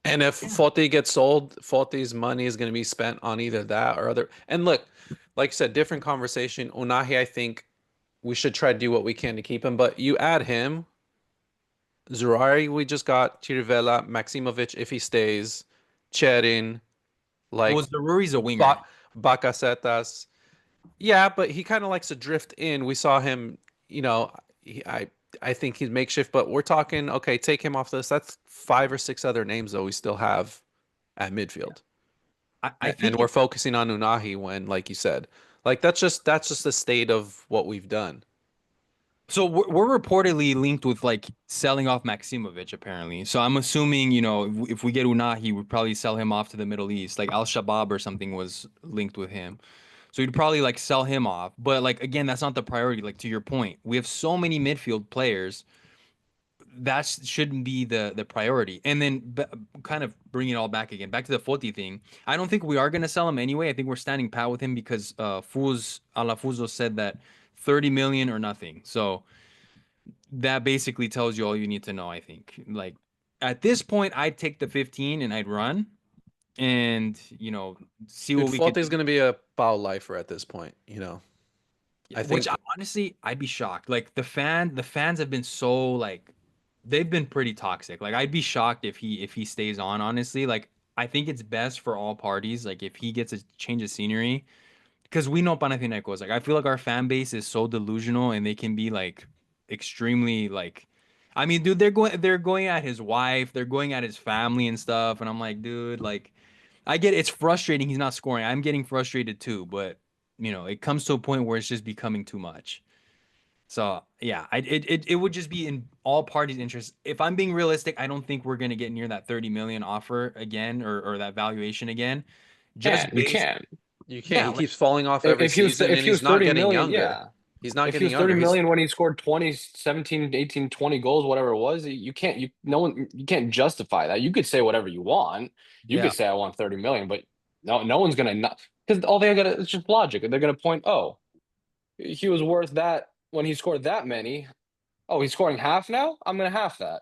And if yeah. Foti gets sold, Foti's money is going to be spent on either that or other. And look, like I said, different conversation. Unahi, I think we should try to do what we can to keep him. But you add him, Zurari, we just got Chirivella, Maximovic, if he stays, Cherin, Well, like Zaruri's a winger. ba Bakasetas. Yeah, but he kind of likes to drift in. We saw him, you know, I think he's makeshift, but we're talking, okay, take him off this. That's 5 or 6 other names though we still have at midfield. I And think we're focusing on Unahi when, like you said, like that's just the state of what we've done. so. We're reportedly linked with like selling off Maximovic, apparently. So I'm assuming, if we get Unahi, we'd probably sell him off to the Middle East. Like Al Shabaab or something was linked with him. So you'd probably like sell him off. But like again, that's not the priority. Like to your point, we have so many midfield players that shouldn't be the priority. And then kind of bring it all back again, back to the Foti thing. I don't think we are gonna sell him anyway. I think we're standing pat with him because Fuz Alafuzo said that 30 million or nothing. So that basically tells you all you need to know. I think like at this point, I'd take the 15 and I'd run and see Dude, what we could Forte's do. gonna be a bow lifer at this point, you know. Yeah, I which think honestly, I'd be shocked. Like the fans have been so like they've been pretty toxic. Like I'd be shocked if he stays on, honestly. Like I think it's best for all parties. Like if he gets a change of scenery, because we know Panathinaikos. Like I feel like our fan base is so delusional and they can be like extremely like I mean, dude, they're going at his wife, they're going at his family and stuff, and I'm like, dude, like, I get it's frustrating he's not scoring. I'm getting frustrated too, but it comes to a point where it's just becoming too much. So yeah, it would just be in all parties' interest. If I'm being realistic, I don't think we're gonna get near that 30 million offer again or that valuation again. Just You based, can't. You can't. yeah, He like keeps falling off every season, If and he he's was not 30 getting million, younger. yeah. He's not If he getting was 30 younger. He's million when he scored 20, 17, 18, 20 goals, whatever it was, you can't no one you can't justify that. You could say whatever you want. You yeah, could say I want 30 million, but no one's gonna not because all they gotta it's just logic. They're gonna point, oh, he was worth that when he scored that many. Oh, he's scoring half now? I'm gonna half that.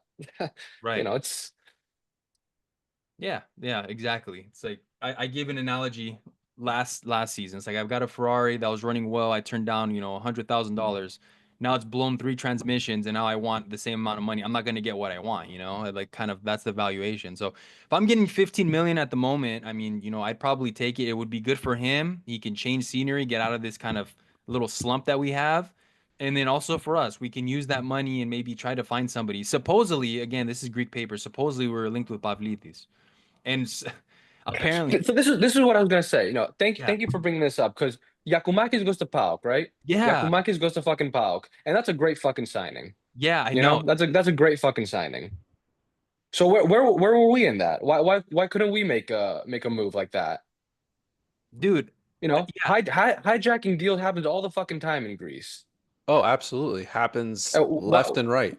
right. It's Yeah, exactly. It's like I gave an analogy last season. It's like I've got a Ferrari that was running well. I turned down, $100,000. Now it's blown three transmissions, and now I want the same amount of money. I'm not gonna get what I want, Like kind of that's the valuation. So if I'm getting 15 million at the moment, I mean, I'd probably take it. It would be good for him. He can change scenery, get out of this kind of little slump that we have. And then also for us, we can use that money and maybe try to find somebody. Supposedly, again, this is Greek paper. Supposedly, we're linked with Pavlidis. And apparently, so this is what I was gonna say. yeah, Thank you for bringing this up because Yakumakis goes to PAOK, right? yeah, Yakumakis goes to fucking PAOK, and that's a great fucking signing. yeah, I know, That's a great fucking signing. So where were we in that? Why couldn't we make a move like that? dude. Yeah, Hijacking deals happens all the fucking time in Greece. Oh, absolutely. Happens left What? and right.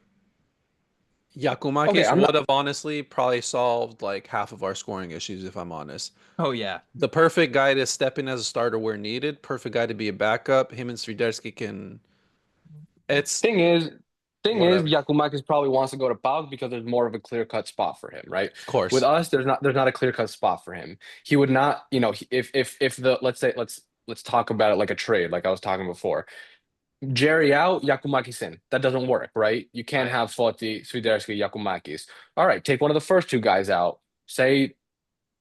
Okay, Yakumakis I'm would not. have honestly probably solved like half of our scoring issues, if I'm honest. oh yeah, The perfect guy to step in as a starter where needed, perfect guy to be a backup. Him and Swiderski can, it's Thing is, thing is, whatever. Yakumakis probably wants to go to PAOK because there's more of a clear cut spot for him, right? Of With course. us, there's not a clear cut spot for him. He would not, if the let's talk about it like a trade, like I was talking before. Jerry out, Yakumakis in. That doesn't work, right? You can't right, have Foti, Swiderski, Yakumakis. All right, take one of the first two guys out. Say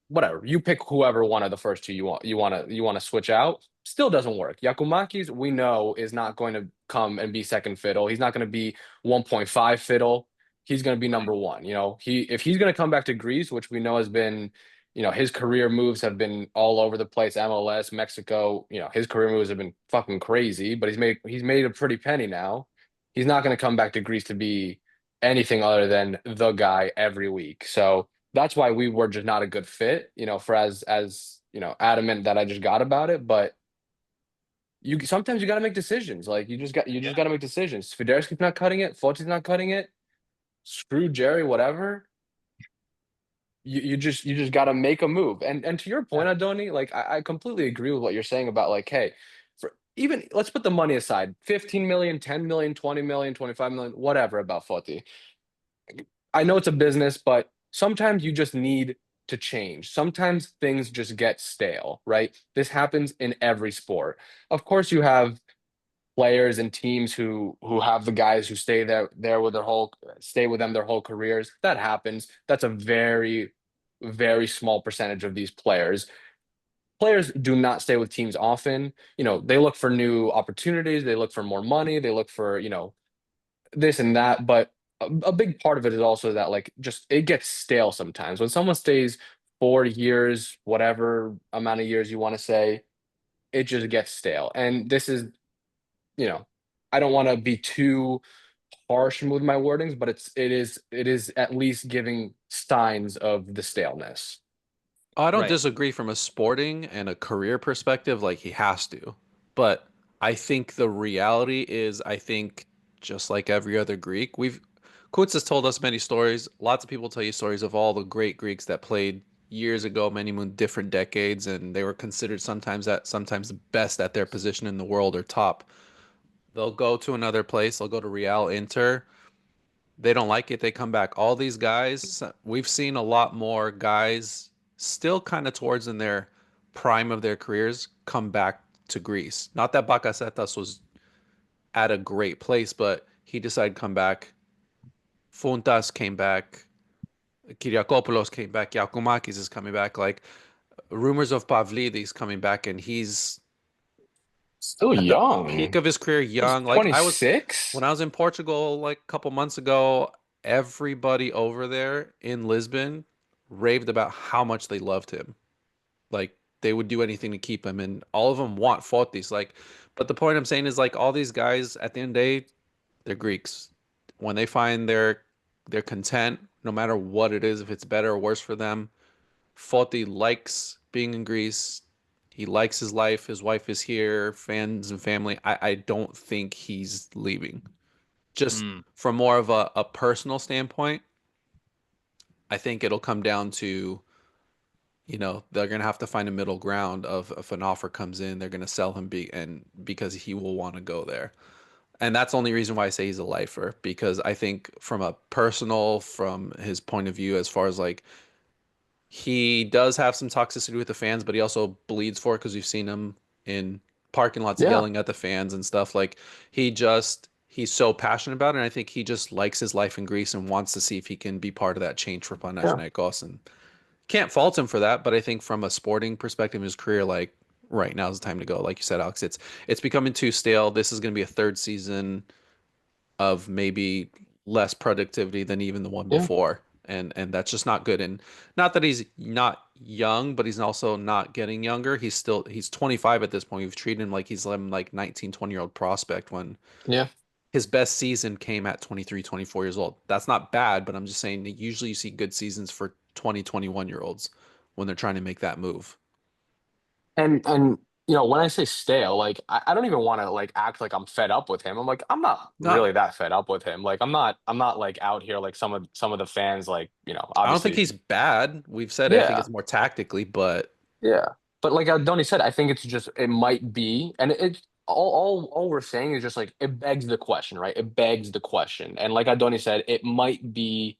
whatever. You pick whoever one of the first two you want to switch out. Still doesn't work. Yakumakis, we know, is not going to come and be second fiddle. He's not going to be 1.5 fiddle. He's going to be right, number one. If he's going to come back to Greece, which we know has been, his career moves have been all over the place. MLS, Mexico, his career moves have been fucking crazy. But he's made a pretty penny now. He's not going to come back to Greece to be anything other than the guy every week. So that's why we were just not a good fit, for as adamant that I just got about it. But you sometimes you got to make decisions. Like you yeah, just got to make decisions. Fiderski's not cutting it. Fotti's not cutting it. Screw Jerry, whatever. You just got to make a move. And to your yeah, point, Adoni, like I completely agree with what you're saying about like, hey, for even let's put the money aside, 15 million, 10 million, 20 million, 25 million, whatever about Fotti. I know it's a business, but sometimes you just need to change. Sometimes things just get stale, right? This happens in every sport. Of course, you have players and teams who have the guys who stay with stay with them their whole careers. That happens. That's a very, very small percentage of these players. Players do not stay with teams often. They look for new opportunities, they look for more money, they look for, this and that. But a big part of it is also that like just it gets stale sometimes when someone stays 4 years, whatever amount of years you want to say, it just gets stale. And this is, you know, I don't want to be too harsh with my wordings, but it is at least giving signs of the staleness. I don't right, disagree from a sporting and a career perspective, like he has to. But I think the reality is, I think just like every other Greek, Kutz has told us many stories. Lots of people tell you stories of all the great Greeks that played years ago, many different decades, and they were considered sometimes the best at their position in the world or top. They'll go to another place, they'll go to Real Inter, they don't like it, they come back. All these guys, we've seen a lot more guys still kind of towards in their prime of their careers come back to Greece. Not that Bakasetas was at a great place, but he decided to come back. Funtas came back. Kyriakopoulos came back. Yakumakis is coming back. Like rumors of Pavlidis coming back, and he's Still at the peak young. of his career, He's young. Like I was 26. when I was in Portugal like a couple months ago. everybody over there in Lisbon raved about how much they loved him. Like they would do anything to keep him, and all of them want Fotis. Like, but the point I'm saying is like all these guys at the end of the day, they're Greeks. When they find they're content, no matter what it is, if it's better or worse for them. Foti likes being in Greece. He likes his life. His wife is here, fans and family. I don't think he's leaving. Just Mm, from more of a personal standpoint, I think it'll come down to, they're gonna have to find a middle ground of if an offer comes in, they're gonna sell him because he will want to go there. And that's the only reason why I say he's a lifer, because I think from his point of view, as far as like he does have some toxicity with the fans, but he also bleeds for it because we've seen him in parking lots Yeah, yelling at the fans and stuff. Like he's so passionate about it, and I think he just likes his life in Greece and wants to see if he can be part of that change for yeah. Panathinaikos. And can't fault him for that, but I think from a sporting perspective in his career, like right now is the time to go. Like you said, Alex, it's becoming too stale. This is going to be a third season of maybe less productivity than even the one Yeah. before. And that's just not good. And not that he's not young, but he's also not getting younger. He's 25 at this point. We've treated him like he's like 19, 20-year-old prospect when Yeah. his best season came at 23, 24 years old. That's not bad, but I'm just saying that usually you see good seasons for 20, 21-year-olds when they're trying to make that move. And when I say stale, like I don't even want to like act like I'm fed up with him. I'm like, I'm not Not really that fed up with him. Like I'm not like out here like some of the fans, like, I don't think obviously. he's bad. We've said it. I think Yeah. it's more tactically, but Yeah. But like Donnie said, I think it's just it might be, and it all we're saying is just like it begs the question, right? It begs the question. And like Donnie said, it might be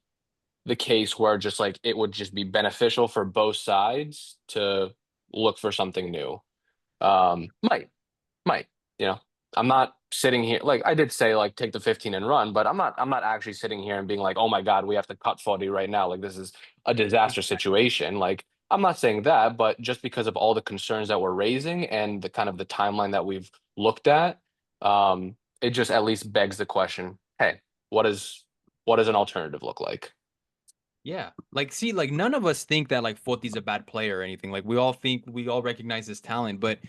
the case where just like it would just be beneficial for both sides to look for something new. Might, you know. I'm not sitting here like I did say like take the 15 and run, but I'm not actually sitting here and being like, "Oh my God, we have to cut 40 right now. Like this is a disaster situation." Like I'm not saying that, but just because of all the concerns that we're raising and the kind of the timeline that we've looked at, it just at least begs the question, hey, what does an alternative look like? yeah. Like, see, like none of us think that like Forti's a bad player or anything. Like we all think we all recognize his talent, but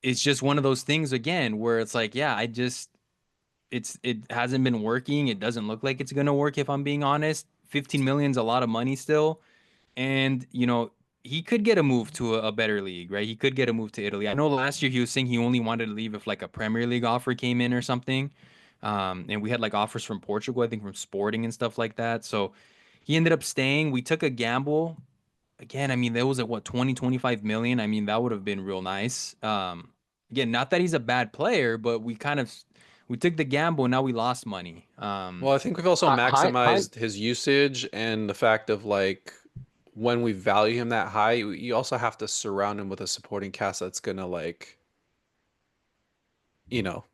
it's just one of those things again where it's like, yeah, it hasn't been working. It doesn't look like it's gonna work if I'm being honest. 15 million's a lot of money still. And, he could get a move to a better league, right? He could get a move to Italy. I know last year he was saying he only wanted to leave if like a Premier League offer came in or something. And we had like offers from Portugal, I think from Sporting and stuff like that. So he ended up staying. We took a gamble. Again, I mean, there was at what 20, 25 million. I mean, that would have been real nice. Again, not that he's a bad player, but we took the gamble and now we lost money. well, I think we've also Hi. maximized his usage and the fact of like when we value him that high, you also have to surround him with a supporting cast that's gonna like, you know,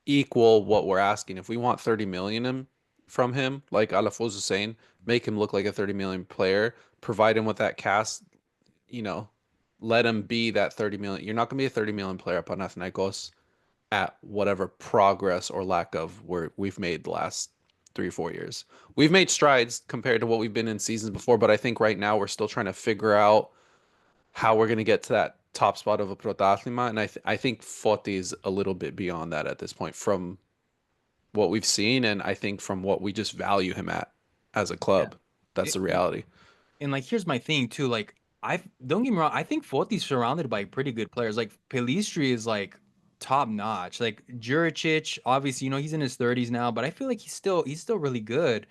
equal what we're asking. If we want 30 million from him, like Alafos was saying, make him look like a 30 million player, provide him with that cast, you know, let him be that 30 million. You're not gonna be a 30 million player at Panathinaikos at whatever progress or lack of we've made the last 3 or 4 years. We've made strides compared to what we've been in seasons before, but I think right now we're still trying to figure out how we're going to get to that top spot of a Protatlima, and I think Foti is a little bit beyond that at this point from what we've seen, and I think from what we just value him at as a Yeah. club. That's the reality. And like here's my thing too. Like I don't get me wrong, I think Forti's surrounded by pretty good players. Like Pelistri is like top notch. Like Juricic, obviously, he's in his 30s now, but I feel like he's still really good.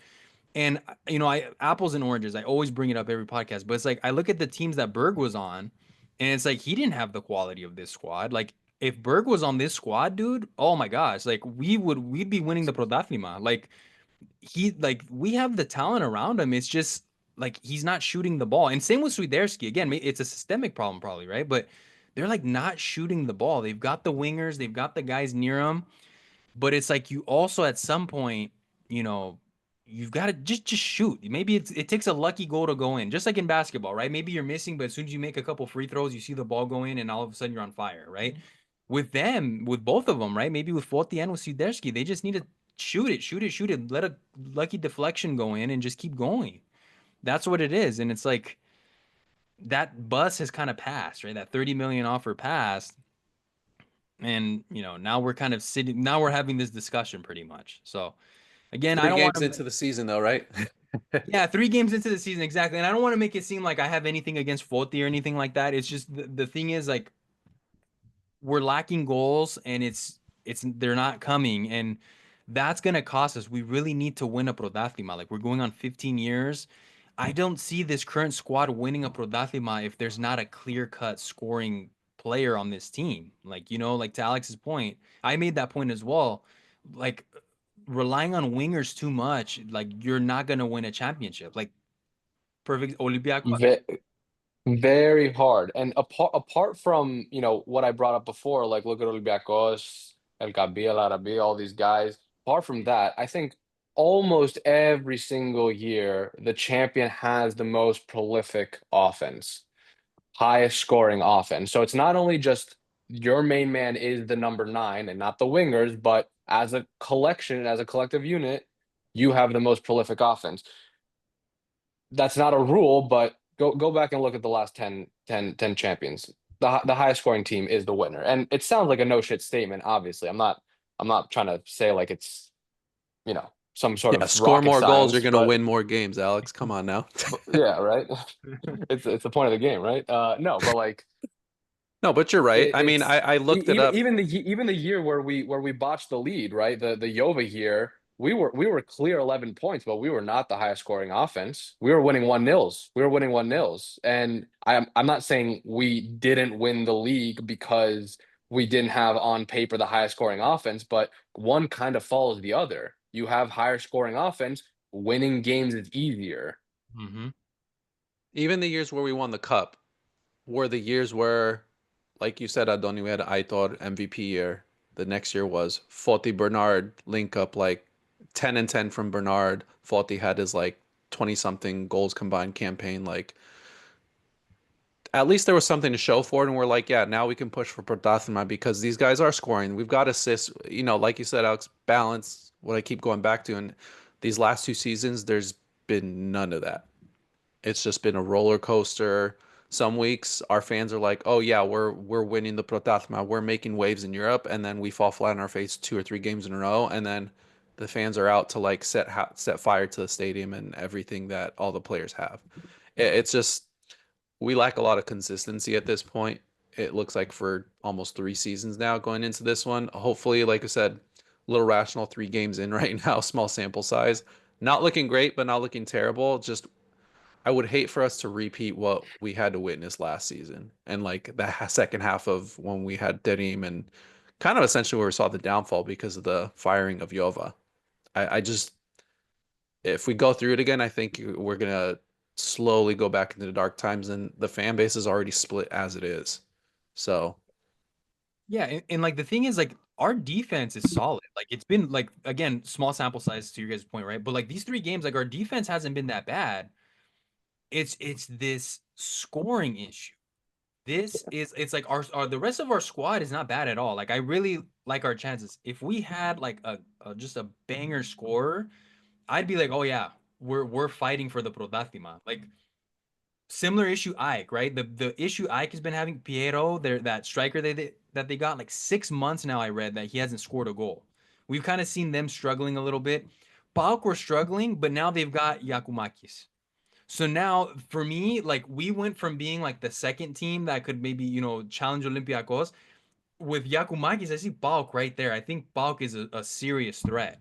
And I apples and oranges. I always bring it up every podcast, but it's like I look at the teams that Berg was on, and it's like he didn't have the quality of this squad. Like if Berg was on this squad, dude, oh my gosh, like we'd be winning the Prodaflima. Like we have the talent around him. It's just like he's not shooting the ball. And same with Swiderski. Again, it's a systemic problem probably, right? But they're like not shooting the ball. They've got the wingers, they've got the guys near them, but it's like you also at some point, you know, you've got to just shoot. Maybe it takes a lucky goal to go in, just like in basketball, right? Maybe you're missing, but as soon as you make a couple free throws, you see the ball go in, and all of a sudden you're on fire, right? With both of them, right? Maybe with Forti and with Swiderski, they just need to shoot it, shoot it, shoot it. Let a lucky deflection go in and just keep going. That's what it is. And it's like that bus has kind of passed, right? That 30 million offer passed. And now we're kind of sitting, now we're having this discussion pretty much. So again, I Three don't want games to, into the season, though, right? yeah, 3 games into the season, exactly. And I don't want to make it seem like I have anything against Foti or anything like that. It's just the thing is, like, we're lacking goals and it's they're not coming, and that's gonna cost us. We really need to win a Prodathima. Like, we're going on 15 years. I don't see this current squad winning a Prodathima if there's not a clear-cut scoring player on this team. Like, like to Alex's point, I made that point as well. Like, relying on wingers too much, like, you're not gonna win a championship. Like, perfect Olympiacos. Ve- Very hard. And apart from, what I brought up before, like look at Olympiacos, El Gabi, El Arabi, all these guys. Apart from that, I think almost every single year the champion has the most prolific offense, highest scoring offense. So it's not only just your main man is the number nine and not the wingers, but as a collection, as a collective unit, you have the most prolific offense. That's not a rule, but go back and look at the last 10 champions. The highest scoring team is the winner. And it sounds like a no shit statement, obviously. I'm not trying to say like it's, some sort Yeah, of score rocket more goals, you're science, gonna but win more games, Alex. Come on now. yeah, right. It's the point of the game, right? No, but like No, but you're right. I mean, it's I looked it even up. even the year where we botched the lead, right? The Jova year, we were clear 11 points, but we were not the highest scoring offense. We were winning 1-0s. We were winning 1-0s. And I'm not saying we didn't win the league because we didn't have on paper the highest scoring offense, but one kind of follows the other. You have higher scoring offense, winning games is easier. Mm-hmm. Even the years where we won the cup were the years where, like you said, Adoni, we had Aitor MVP year. The next year was Foti Bernard link up, like 10 and 10 from Bernard. Foti had his like 20 something goals combined campaign. Like, at least there was something to show for it, and we're like, yeah, now we can push for Prodathima because these guys are scoring. We've got assists, like you said, Alex, balance. What I keep going back to, and these last two seasons, there's been none of that. It's just been a roller coaster. Some weeks our fans are like, "Oh yeah, we're winning the Prodathima. We're making waves in Europe," and then we fall flat on our face 2 or 3 games in a row, and then the fans are out to like set fire to the stadium and everything that all the players have. It's just we lack a lot of consistency at this point. It looks like for almost 3 seasons now going into this one. Hopefully, like I said, a little rational 3 games in right now, small sample size. Not looking great, but not looking terrible. Just I would hate for us to repeat what we had to witness last season and like the second half of when we had Derim and kind of essentially where we saw the downfall because of the firing of Yova. I just if we go through it again, I think we're gonna slowly go back into the dark times, and the fan base is already split as it is. So Yeah, and like the thing is, like, our defense is solid. Like, it's been like, again, small sample size to your guys' point, right? But like these 3 games, like, our defense hasn't been that bad. It's this scoring issue. It's like our the rest of our squad is not bad at all. Like, I really like our chances. If we had like a just a banger scorer, I'd be like, oh yeah, we're fighting for the Prodathima. Like, similar issue Ike, right? The issue Ike has been having, Piero, that striker that they got, like 6 months now. I read that he hasn't scored a goal. We've kind of seen them struggling a little bit. PAOK were struggling, but now they've got Yakumakis. So now for me, like, we went from being like the second team that could maybe, challenge Olympiacos. With Yakumakis, I see PAOK right there. I think PAOK is a serious threat.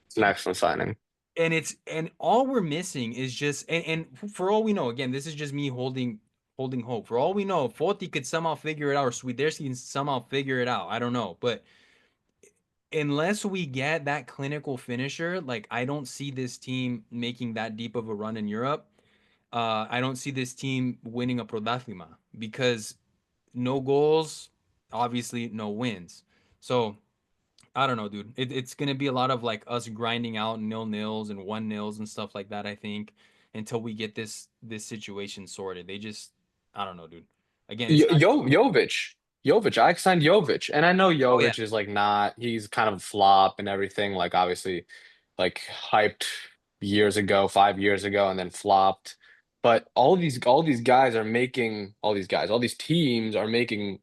It's an excellent signing. And all we're missing is just, and for all we know, again, this is just me holding hope. For all we know, Foti could somehow figure it out, or Swiderski can somehow figure it out. I don't know, but unless we get that clinical finisher, like, I don't see this team making that deep of a run in Europe. I don't see this team winning a Prodathima because no goals, obviously no wins. So I don't know, dude. It's gonna be a lot of like us grinding out 0-0s and 1-0s and stuff like that, I think, until we get this situation sorted. I don't know, dude. Again, it's not. Jovic. Jovic. I signed Jovic, and I know Oh yeah. Jovic is like not. He's kind of a flop and everything. Like obviously, like hyped years ago, 5 years ago, and then flopped. But all these guys are making all these teams are making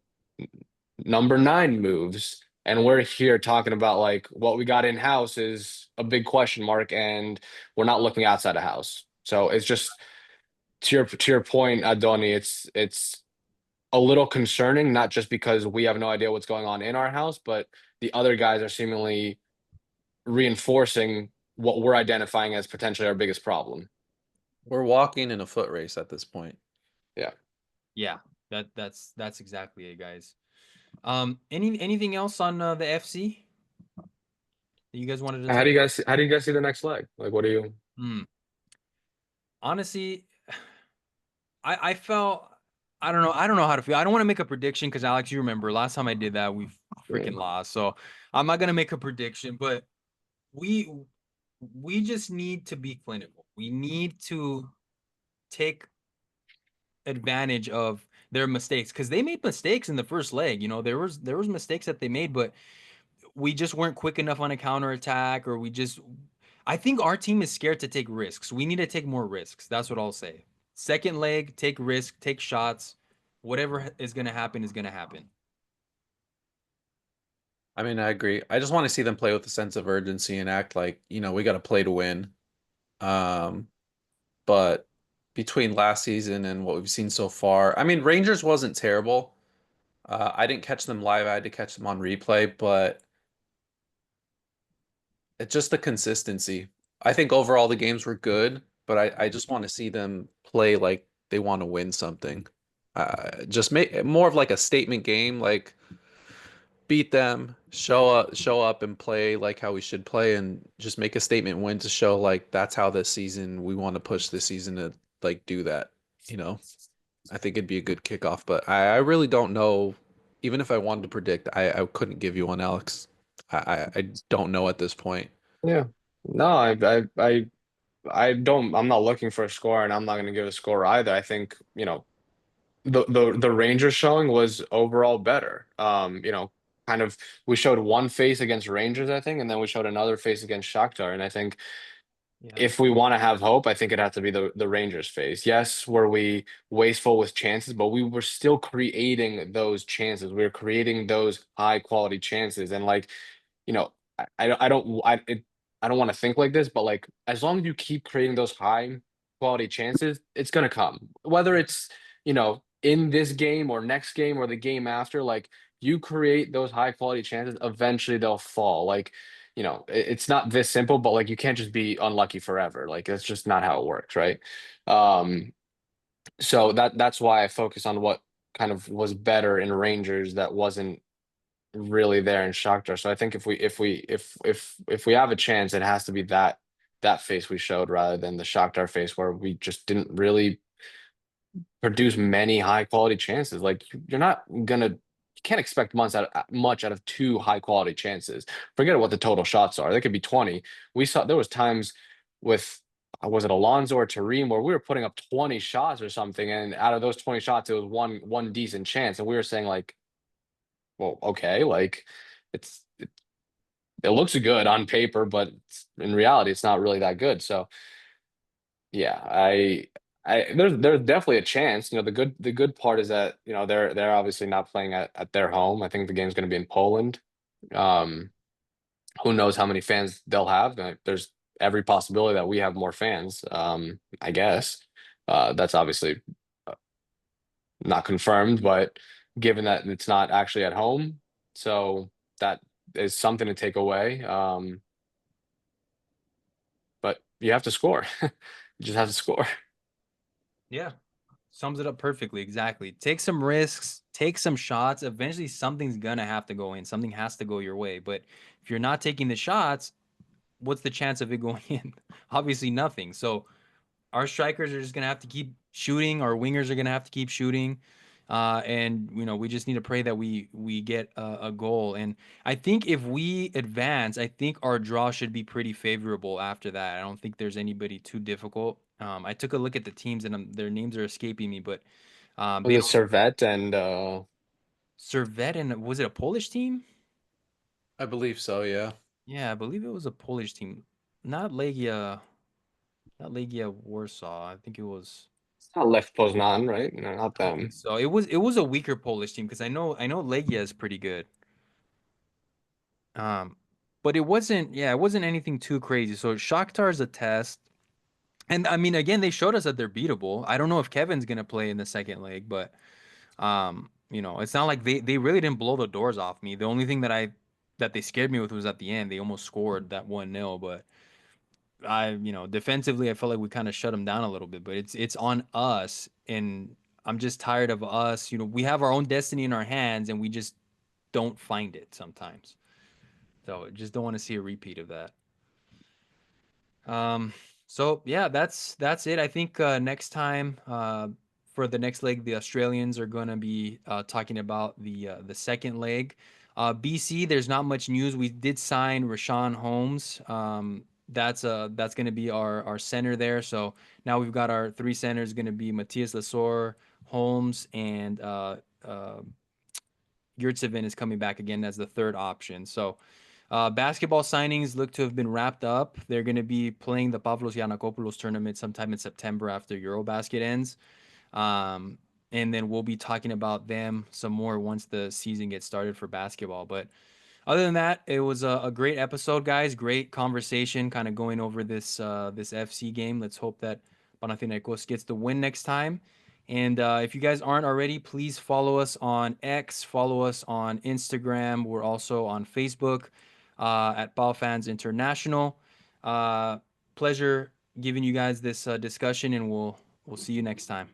number nine moves, and we're here talking about like what we got in house is a big question mark, and we're not looking outside the house. So it's just to your point, Adoni. It's a little concerning, not just because we have no idea what's going on in our house, but the other guys are seemingly reinforcing what we're identifying as potentially our biggest problem. We're walking in a foot race at this point. Yeah. Yeah. That's exactly it, guys. Anything else on the FC that you guys wanted to touch? How do you guys see the next leg? Like, what do you? Hmm. Honestly, I felt I don't know how to feel. I don't want to make a prediction because Alex, you remember last time I did that, we Yeah. freaking lost. So I'm not gonna make a prediction, but we we just need to be clinical. We need to take advantage of their mistakes because they made mistakes in the first leg. There was mistakes that they made, but we just weren't quick enough on a counterattack, or we just I think our team is scared to take risks. We need to take more risks. That's what I'll say. Second leg, take risk, take shots. Whatever is going to happen is going to happen. I mean, I agree. I just want to see them play with a sense of urgency and act like, we got to play to win. Um, but between last season and what we've seen so far, I mean, Rangers wasn't terrible. I didn't catch them live. I had to catch them on replay, but it's just the consistency. I think overall the games were good, but I just want to see them play like they want to win something. Just make more of like a statement game, like beat them, show up and play like how we should play, and just make a statement win to show like that's how this season we want to push this season to like do that. You know, I think it'd be a good kickoff, but I really don't know. Even if I wanted to predict, I couldn't give you one, Alex. I don't know at this point. Yeah. No, I don't. I'm not looking for a score, and I'm not going to give a score either. I think the Rangers showing was overall better. Kind of we showed one face against Rangers, I think, and then we showed another face against Shakhtar, and I think Yeah. if we want to have hope, I think it has to be the Rangers phase. Yes, were we wasteful with chances, but we were still creating those chances. We were creating those high quality chances, and like I don't want to think like this, but like as long as you keep creating those high quality chances, it's gonna come. Whether it's in this game or next game or the game after, like you create those high quality chances, eventually they'll fall. Like it's not this simple, but like you can't just be unlucky forever. Like that's just not how it works, right? Um, so that's why I focus on what kind of was better in Rangers that wasn't really there in Shakhtar. So I think if we have a chance, it has to be that face we showed rather than the Shakhtar face where we just didn't really produce many high quality chances. Like you're not gonna you can't expect much out of two high quality chances. Forget what the total shots are. They could be 20. We saw there was times with was it Alonso or Tareem where we were putting up 20 shots or something, and out of those 20 shots, it was one decent chance. And we were saying like, well, okay, like it looks good on paper, but in reality, it's not really that good. So yeah, there's definitely a chance. The good part is that they're obviously not playing at their home. I think the game's going to be in Poland. Um, who knows how many fans they'll have? There's every possibility that we have more fans. I guess that's obviously not confirmed, but given that it's not actually at home, so that is something to take away. But you have to score. You just have to score. Yeah. Sums it up perfectly. Exactly. Take some risks, take some shots. Eventually, something's going to have to go in. Something has to go your way. But if you're not taking the shots, what's the chance of it going in? Obviously, nothing. So our strikers are just gonna have to keep shooting. Our wingers are gonna have to keep shooting, and we just need to pray that we get a goal. And I think if we advance, I think our draw should be pretty favorable after that. I don't think there's anybody too difficult. I took a look at the teams and their names are escaping me, but Was they it don't. Servette and Servette, and was it a Polish team? I believe so, yeah. Yeah, I believe it was a Polish team. Not Legia, not Legia Warsaw. I think it was. It's not Lech Poznan, right? No, not I don't think them. so. It was a weaker Polish team because I know Legia is pretty good. Um, but it wasn't anything too crazy. So Shakhtar is a test. And I mean, again, they showed us that they're beatable. I don't know if Kevin's gonna play in the second leg, but it's not like they really didn't blow the doors off me. The only thing that they scared me with was at the end. They almost scored that 1-0, but defensively, I felt like we kind of shut them down a little bit. But it's on us, and I'm just tired of us. We have our own destiny in our hands, and we just don't find it sometimes. So just don't want to see a repeat of that. Um, so yeah, that's it. I think next time for the next leg, the Australians are going to be talking about the second leg. BC, there's not much news. We did sign Rashawn Holmes. That's going to be our center there. So now we've got our three centers going to be Matthias Lesor, Holmes, and Yurtsevin is coming back again as the third option. So basketball signings look to have been wrapped up. They're going to be playing the Pavlos Giannakopoulos tournament sometime in September after Eurobasket ends. Um, and then we'll be talking about them some more once the season gets started for basketball. But other than that, it was a great episode, guys. Great conversation, kind of going over this FC game. Let's hope that Panathinaikos gets the win next time. And if you guys aren't already, please follow us on X, follow us on Instagram. We're also on Facebook at PAO Fans International. Uh, Pleasure giving you guys this discussion, and we'll see you next time.